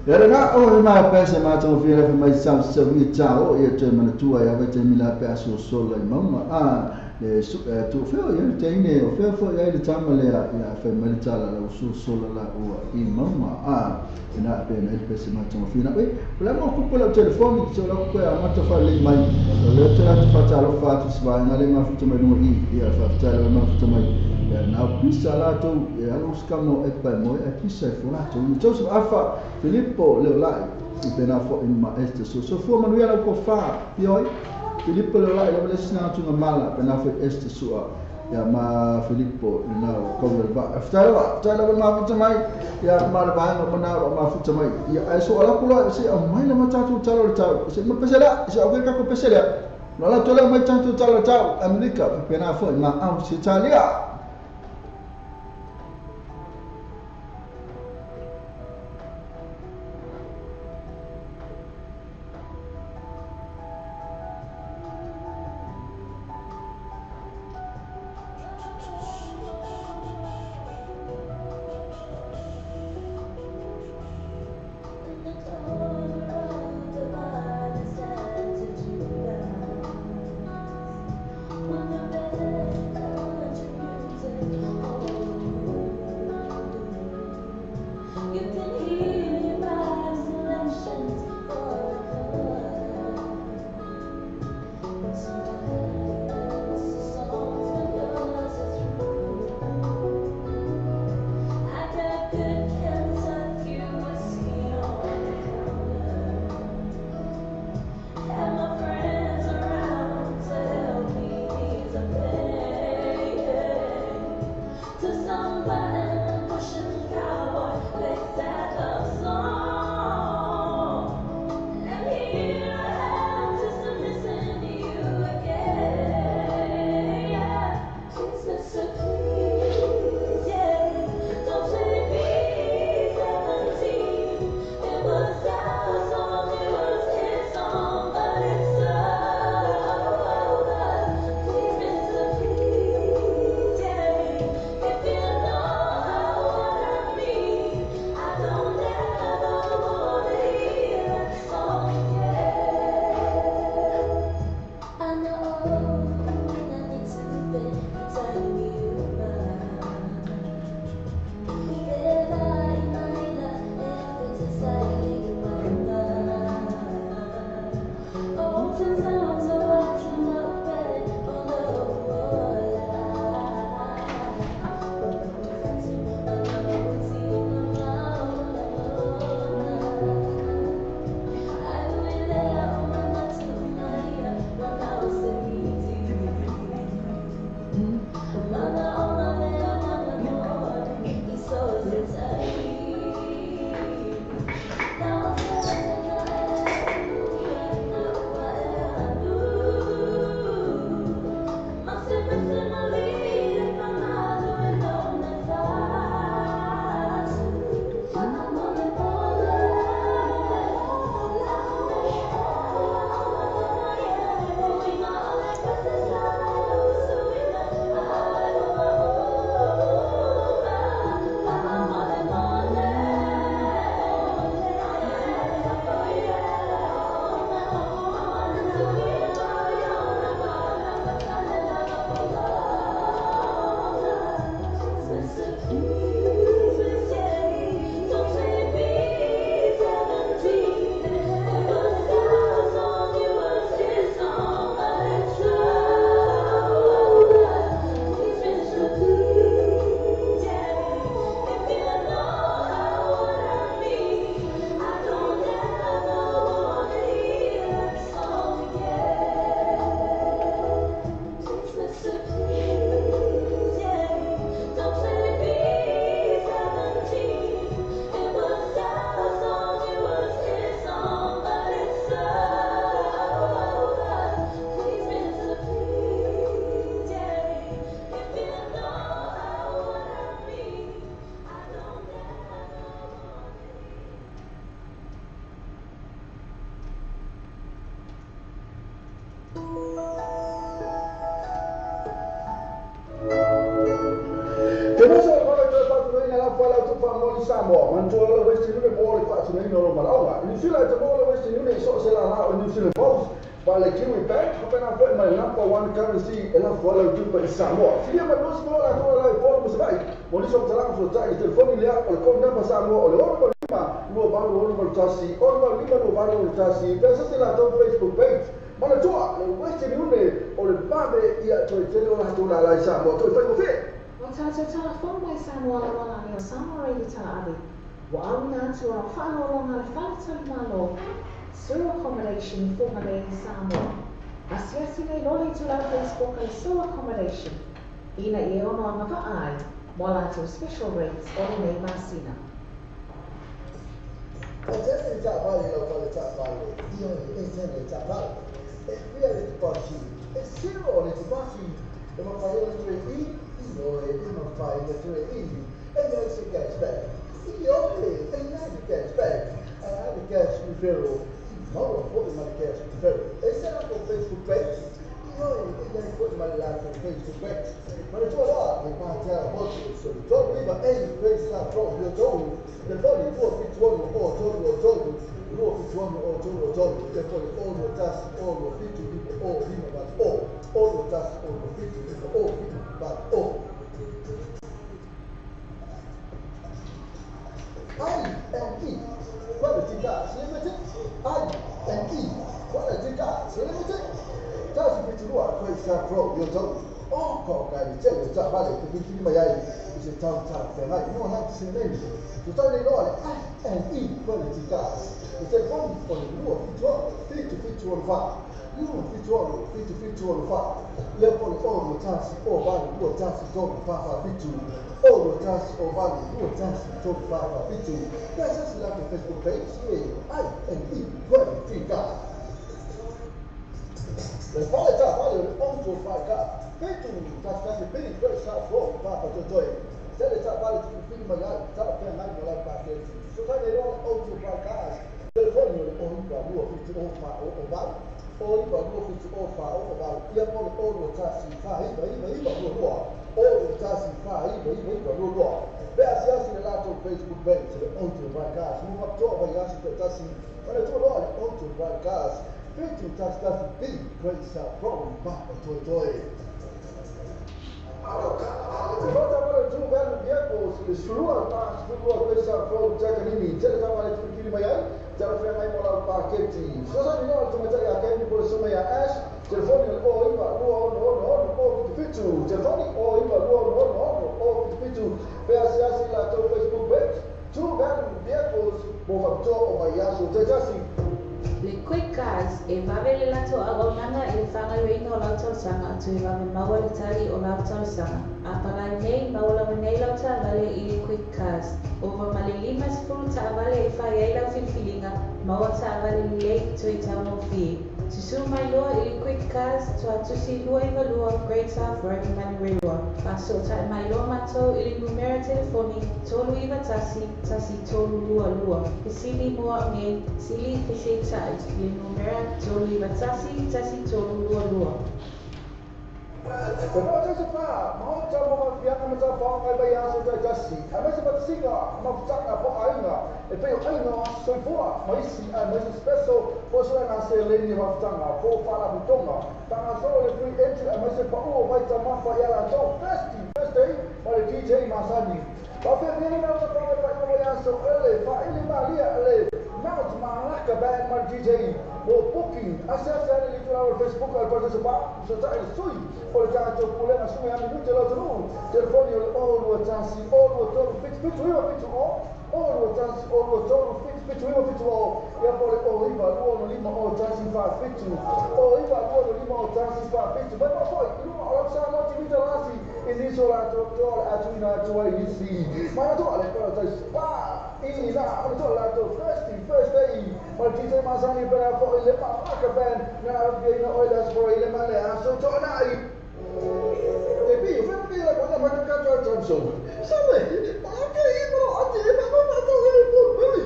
Era o na pesa ma tong fira fa mai sam se wi chao e te mana tua ya te mila pe aso solo i mama le su tu feo ya te ne o feo ya le tama le ya fa mai tala la su solo la o i mama na pe na pesa ma tong fira e la mo ku la telefone so la ku ya ma to fa le mai le te la fa tala fa tu sba na le ma fu mai no i ya fa tala ma fu mai na pisa latou e alu skamo e pai mo e pisa e folatou i Joseph Afa Filippo Leolai i pena fo in ma este so fu manuela ko fa pioi Filippo Leolai la lesna tunga mala pena fo este sua ya ma Filippo na ko ba after ma futa mai ya ma ba ma futa mai ya ai so ala kula se mai la matatu talo tau se ma pesela se o ka ko pesela no la tola mai tanto talo tau Amerika pena fo ma am se Italia Samoa, manjola Western Union mole fa sino no malawa. New Zealand mole Western Union so se la na New Zealand boss. Para Kiwi Bank, hapana foi my number one currency ela follow to by Samoa. Filia ma nos bola to la follow mo sai. Mo so tala so sai del familia o con number Samoa o lo lima no ba lo no tasi o lo lima no ba lo tasi. Pesa se la to Facebook page. Mana tua le Western Union o le babe ia to tele la to la Samoa to fa ko fe. tātou telefon mai Samoa wana leo Samoa i tala abi. Wa awina atu o whaanolonga le whaletali malo. Sewer accommodation i funga le i Samoa. Asiasi nei lole tu lau Facebook le sewer accommodation. Ina I ono anga whaai, mo lātou special rates o le nei masina. Atende trabalho no qual trabalho, e onde entende trabalho, é via de parte, é zero hora de parte, é uma faia de três e uma faia de três e aí se gets back. E ok, and now it gets back. And now it gets referral. Não, pode mais gets referral. Esse era o Facebook page. E aí pode mais lá no Facebook page. Mas eu lá, eu vou ter a voz sobre todo o IVA, ele fez a prova, eu estou depois de boa fituano ou todo, boa fituano ou todo, depois all das, all fitu people, all lima but all das, all fitu people, all lima but all. I&E, Quality Gas Limited, I&E, Quality Gas Limited. That's the picture of Quasar Pro, you're told. Oh, God, I tell you, that valley, the big thing my eye is a town tap, and I know how to say name. To tell you all, I&E Quality Gas. It's a phone for you, fit to on fire. You fit to on fire. Level all the tasks, all value, all tasks, all Papa fit to. All the tasks, all value, all tasks, all Papa fit to. That's just like the Facebook page, I&E Quality Gas. The quality of value on to my car. That's a big great shot for Papa to join. Tell it about it to feel my life. Tell a friend like my life back there. So tell it all to my cars. Telephone on you of it all far over about. All about it all far over about. You have all the tasks in fire, even all the tasks in fire, even no. There's just a lot of Facebook page onto my cars. Move up to over Yassi Tassi. When I told all onto my cars. That's a big great problem back to enjoy. Suruan pas suruan besar pro jaga ini jadi kawan itu kiri mayai jadi friend mai mola paket ini so ni orang cuma cari akan di boleh semua ya ash telefon yang oh iba no fitu telefon oh iba no fitu biasa lah tu Facebook page tu kan dia pos bukan tu oh ya so jadi Le quick cars e vavele lato agonanga e whanga reino o lauta sanga tu e vave maua le tali o lauta sanga. A palai nei maula nei lauta vale I le quick cars. Ova male lima sifuru ta vale e whai eila filfilinga maua ta vale le tu e tauno fi. Tusu mai loa I le quick cars tu atusi lua I valua Great South Road I mani rewa. Paso ta mai loa matou I le numera telefoni tolu iwa tasi tolu lua. Pisili moa nge sili fisi ta le numera tolu iwa tasi tolu lua. Kalau saya sebab mau coba biar kami coba kau bayar sudah jadi. Kami sebab singa, mau cakap apa aina. Tapi aina semua masih special. Pasal nasi leni mau cakap, kau fala butonga. Tangan solo free entry, masih bawa macam apa yang ada. First day, pada DJ Masani. Tapi ini nak cakap apa bayar so early. Pak ini malia early. Nak malah ke band mal DJ. Mau booking. Asal saya ni tu lawat Facebook kalau sebab saya sui. Oleh jangan coba nak semua yang itu jelas dulu. Telefon yang all dua chansi, all dua toru fit all dua chansi, all dua toru fit all. Ya boleh all lima, all chansi fit all lima, all chansi fit. Berapa boy? Lu orang sana macam ni jelas. Ini soalan doktor ajuina cuai isi. Mana tu ada kalau tu ini lah, ada tu lah tu first day. Mal DJ Masani berapa lepas ke band nak dia nak oil as for ile mana so tu nak tapi family lah kau nak kacau Samsung. Sama. Apa ini ada apa tu ini pun beli.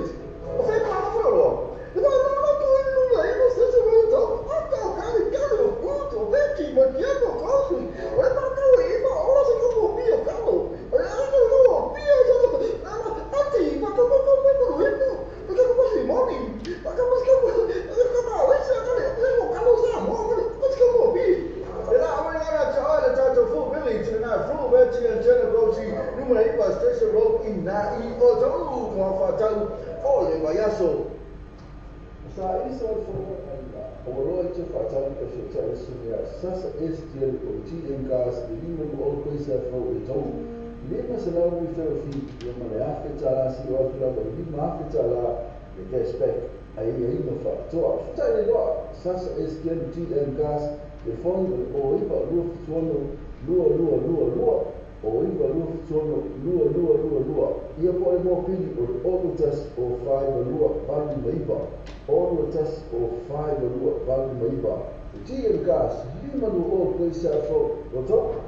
Apa mana bro? Itu orang tu ini lah ini sesuatu itu. Apa kali tu beki macam kau. Apa tu ini orang sekarang mobil kau. Ada mobil saja. Hati macam itu. Macam masih mobil. Macam masih kalau sama mobil. Full village na full village and generosity número aí para station road in na e o todo com a fatal olha maiaso sa isso foi o roito fatal que se chama sasa este o ti em gas de lima o coisa fo e tau le ma se la mi fe fi ia ma le afe tala si o atu la ba ni ma afe tala le ke spec ai no fa to a fa le do sasa SKMT and gas le fondo o ipa lu fuono lua o ipa lu fuono lua ia po le mo pili o le orutas o fai lua vali maiva orutas o fai lua vali maiva T and gas lima no o koisa fo o to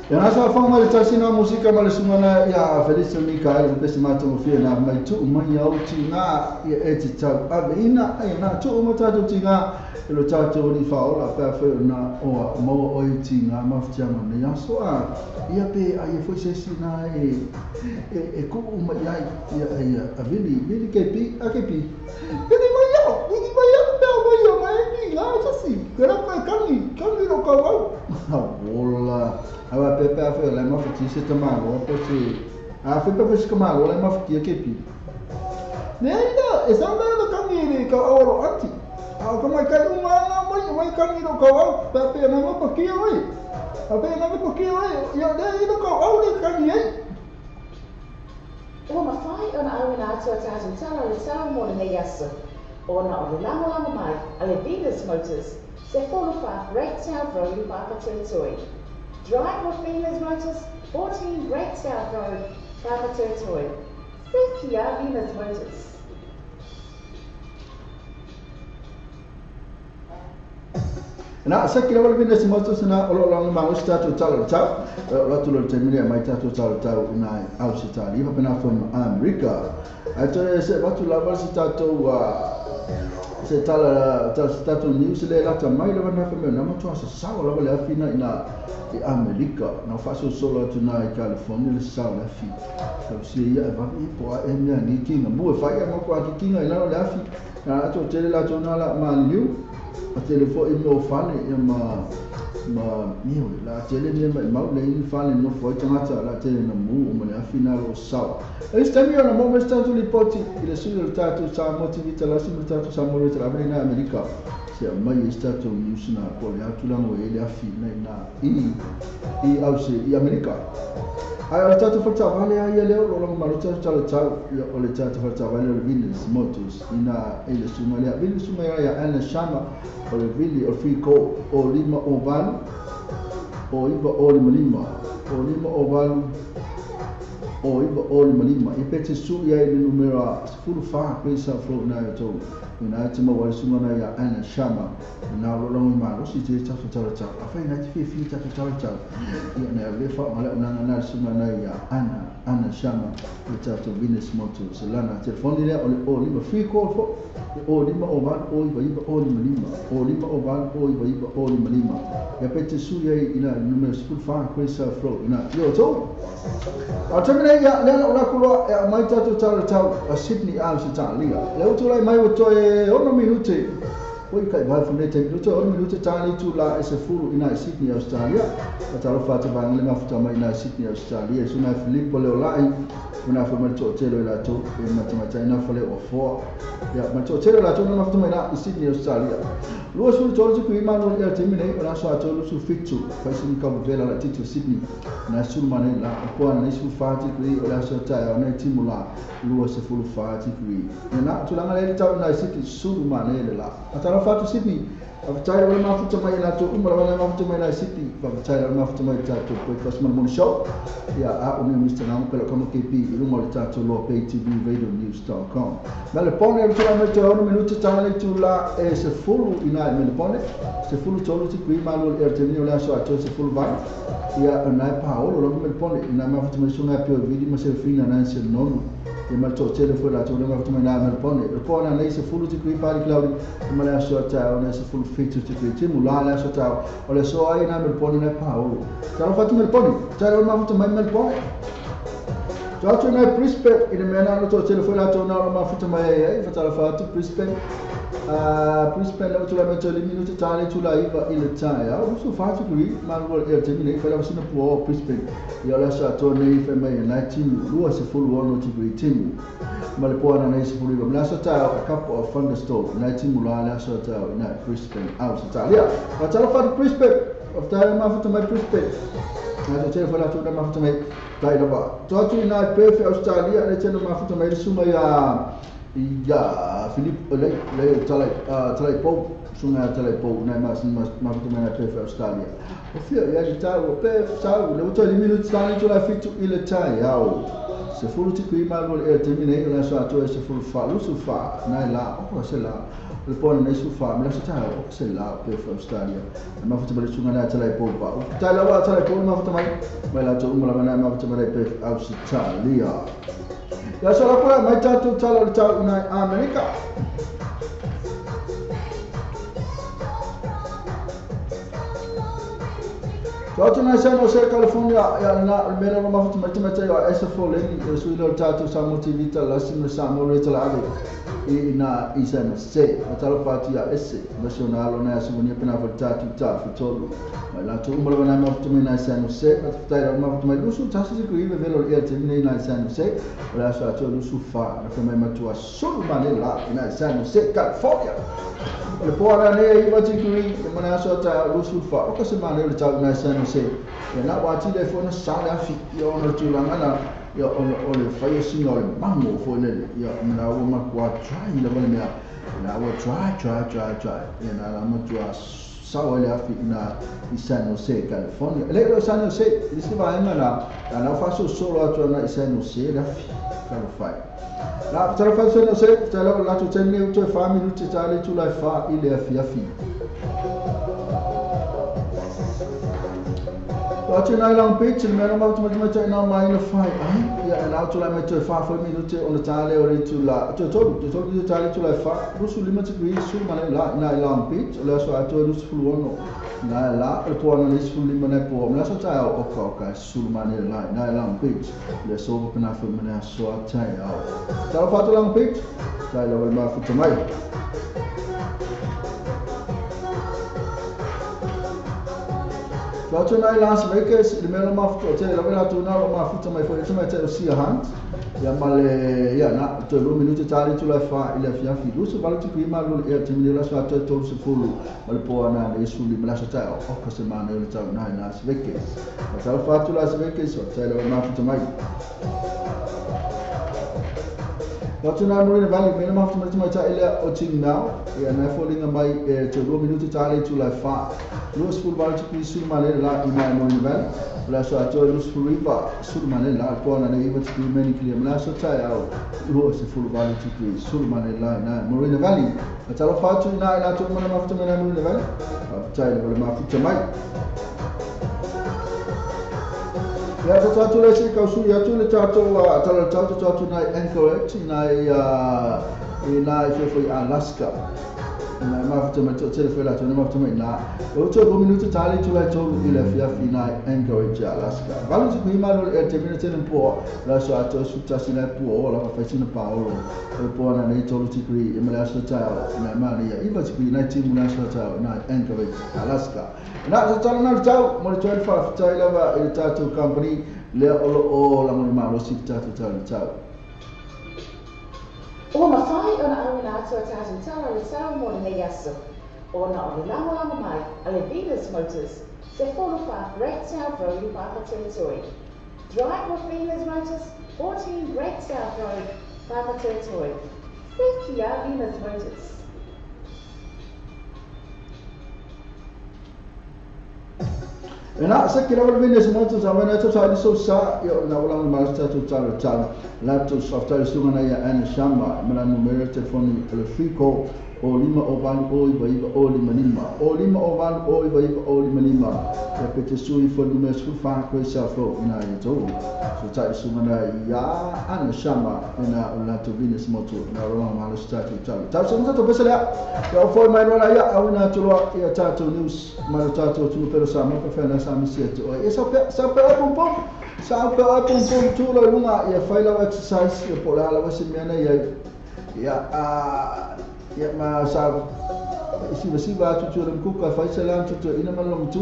Ya nasa fa ma le tasina musika ma le sumana ya Felisa Mikael pe se mata mo fia na mai tu mai au tinga ya eti tau ina ai na tu mo tatu tinga lo tatu ni fa ola pe fe na o mo o tinga ma ftiama ne ya so a ia pe ai foi se sina e ku uma ya a vili ke pi a ke pi ni mai ya pe mai ya mai ni la sa si era pa kami no ka wa ola Ava pepe a fe la ma fati se tamalo po se a fe pepe se kamalo la ma fati ke pi ne ainda esa anda kamini ka oro ati a como ka uma mai kamino ka wa pepe na ma pa ki oi a pe na ma pa ki oi ya de ino ka au de kami ai O mawhai o na awina atua tātou tala le tau mo le yasu. O na o le lama mai a le Venus Motors se wholawha Great South Road i Whakatūtui. Drive with Venus Motors, 14 Great South Road, Whakatūtui. Safety a Venus Motors. Na sa kira wala Venus Motors na olo lang ma usta to talo tau la tu lo termine mai tato talo tau na Australia pa na from America. Ato se watu la wala tato se tala tato New Zealand la ta mai la na fa me na mo sa sa la wala afina ina e America na faso solo tu na California le sa la fi so si ya va i po a emia ni kinga mo fa ya mo kwa kinga ila la fi na to tele la to na la ma liu a telefone e mo fale e ma mio la tele ni ma le in fale no foi tangata la tele na mu o me afina lo sa e sta mio na mo me sta tu li poti il risultato sa motivita la risultato sa mo le tra na America se mai stato usina poi atulano ele afina i ausi i America ai ho stato faccia vale ai le lo ma lo stato ciao ho le stato faccia vale le Venus Motors ina ele Somalia Venus Somalia ana shama o le vili o fico o lima o van o iba o lima o van o iba o lima e pete su ia il numero fulu fa pensa flo na to ina te mo wale sumana ya ana shama na lo longi ma lo si te ta afa ina te fi ta ia na le fa mala na sumana ya ana shama ta to Venus Motors lana telefoni le o lima free call fo o lima o van o iba o lima o lima o van o iba o lima ya pete su ya ina numero fulu fa pensa flo ina yo to a termine ya le la kulo mai ta to Sydney Australia le to lai mai to ono minute poi kai vai funete minuto ono minute tali tu la ese furu ina Sydney Australia atalo fata bang le mafuta mai ina Sydney Australia suna Filippo le olai una forma to telo la to e matematica ina fale o fo ya ma to telo la to na mafuta mai ina Sydney Australia lo sul to ku imano ya termine ona so atolo su fitu fa sin ka vela la tito Sydney na sul mane la ko na sul fati ku ola so ta ona timula lo se fulu fati ku na to la ngale ta na Sydney sul mane la atalo fatu Sydney Avtaya wala mafuta mai la to umra wala mafuta mai la Sydney avtaya wala mafuta mai ta to ko kasman mon show ya a umi Mr. Nam pelo como KP ilumo le tato lo pay TV radio news.com na le pone avto mai to ono minuto tale tu la e se fulu ina me le pone se fulu tolo ti qui malo il termino la so a to se fulu va ya na Paolo lo me le pone ina mafuta mai sunga più video ma se fina na se non e mal to tele fu la to le mafuta mai na me le pone na se fulu ti qui pari Claudio ma la so ta ona se fulu fitu ti qui ti mula la so ta o le so ai na me le pone na Paolo ta lo fatto me le pone ta lo mafuta mai me le pone Giorgio na Brisbane in mena no to telefona to na ma futa mai ai fatala fatu Brisbane Brisbane lo to la metto le minuti tale tu la iva il taia o so fatu qui ma lo e termine fa la sina può Brisbane io la sa to nei fa mai na team lo se full one to be team ma le può na se full la sa ta a couple of thunderstorm na team la sa ta na Brisbane out Italia fatala fatu Brisbane of time ma futa mai Brisbane na to telefona to na ma futa mai dai la ba to tu na pe Australia le tendo ma futa mai suma ya Filippo le talai po suna talai po na ma futa mai pe Australia o fio ya ta o pe sa le to li minuti sta to la fitu il tai au se fulu tiku ima lo e te mine o la so ato e se fulu fa lu su fa na la o se la le pone nei su fa me la sta o se la pe fa Australia ma fa te sunga na tala po pa ta la wa tala po ma fa mai la to umla na ma fa te pe Australia ya so la pula mai tatu tala le tau na America Tatu na San Jose, California, ya na mena ma mafuta mata ya esa foleni su ilo tatu sa motivita la sim sa mo reta la ave e na San Jose, atalo pati ya ese nacional na su ni pena tatu ta fitolo ma la tu umba na mafuta na San Jose, atata ya mafuta mai lusu tasu ku ive velo ya temine na San Jose, la sa to lusu fa na kama matua solo manela na San Jose, California. Le pora ne iwa tikuri mana so ta lusu fa o ka se mane le tau na San Jose e na wati le fona sala fi yo no tulanga na yo o le fai singa o le mango fo le yo na o ma kwa try le vale mea na o try e na la mo tua sawa le afi na San Jose, California le lo San Jose di si va na fa solo atu na San Jose la fi ka lo fai la tara fa San Jose tala la tu tenne u to fa minuti tali tu la fa ile afi Watu na Long Beach, il meno ma tu na mai na fai ai ya na tu la metto fa minuti on tale ore tu la tu tale tu la fa rusu limite qui sul ma na Long Beach la so atu rusu fuluono na la e po na lis fulu ma na po na so ta o ka sul ma na Long Beach le so ko na fa ma so ta ya ta fa tu Long Beach ta la ma fu mai Watu na Las Vegas, il meno mafuta te la vela tu na mafuta mai foi tuma te sia hand. Ya male ya na to 2 minuti tali tu la fa ile fia fidu so vale tu ma lo e te mi la so to to se fulu. Male po na le su li mala so ta o ko se ma le ta na Las Vegas. Ma fa tu Las Vegas so te la mafuta mai. Watu na Marina Valley meno mafuta mai ta ile o ting now. Ya na falling mai to 2 minuti tali tu la fa. Lus full vale tu sul ma le la ima Marina Valley. La so to lus full river sul ma le la po na le iva tu meni kili la so ta ya lo se full vale tu sul ma le la na Marina Valley. Ta la fa tu na la tu ma mafuta mai na Marina Valley. Ta le mafuta mai. Ya tatu le se kausu ya tu le tatu tatu na Anchorage na foi Alaska na mafuta mai to tele fela to na mafuta mai na o to 2 minuti tali tu la to ile fia fina Anchorage Alaska vale tu mi malo e te minute un po' la so to su tasina po la fa fina Paolo e po na nei to ti qui e me la so ta na mali ya iva ti na ti na so ta na Anchorage Alaska na so ta na ta mo to fa ta ile va il tattoo company le o la mo malo si tattoo O mawhai o na auna atua tātou tala le tau mo le yasu. O na o le lawa mai a le Venus Motors se wholo wha Great South Road i Papa Territory. Drive with Venus Motors, 14 Great South Road, Papa Territory. Thank you, Venus Motors. Ena sekira wal Venus Motors amana to sa so sa yo na wala ma sta to tal la to software sunga ya ana shamba mala numero telefoni le fico o lima o van o iba o lima o van o iba o lima ya pete sui fo numero su fa ko sa flo ina to so ta sunga na ya ana shamba ina la to Venus Motors na wala ma sta to tal ta so to besala ya fo mai wala ya awina to ya tato news ma tato tu pero sa ma fa na sa mi siete o e sa pe pom tu lo lunga ya fai la exercise ya pola la wasi mena ya ma sa si tu tu ku ka fai salam tu ina ma lo tu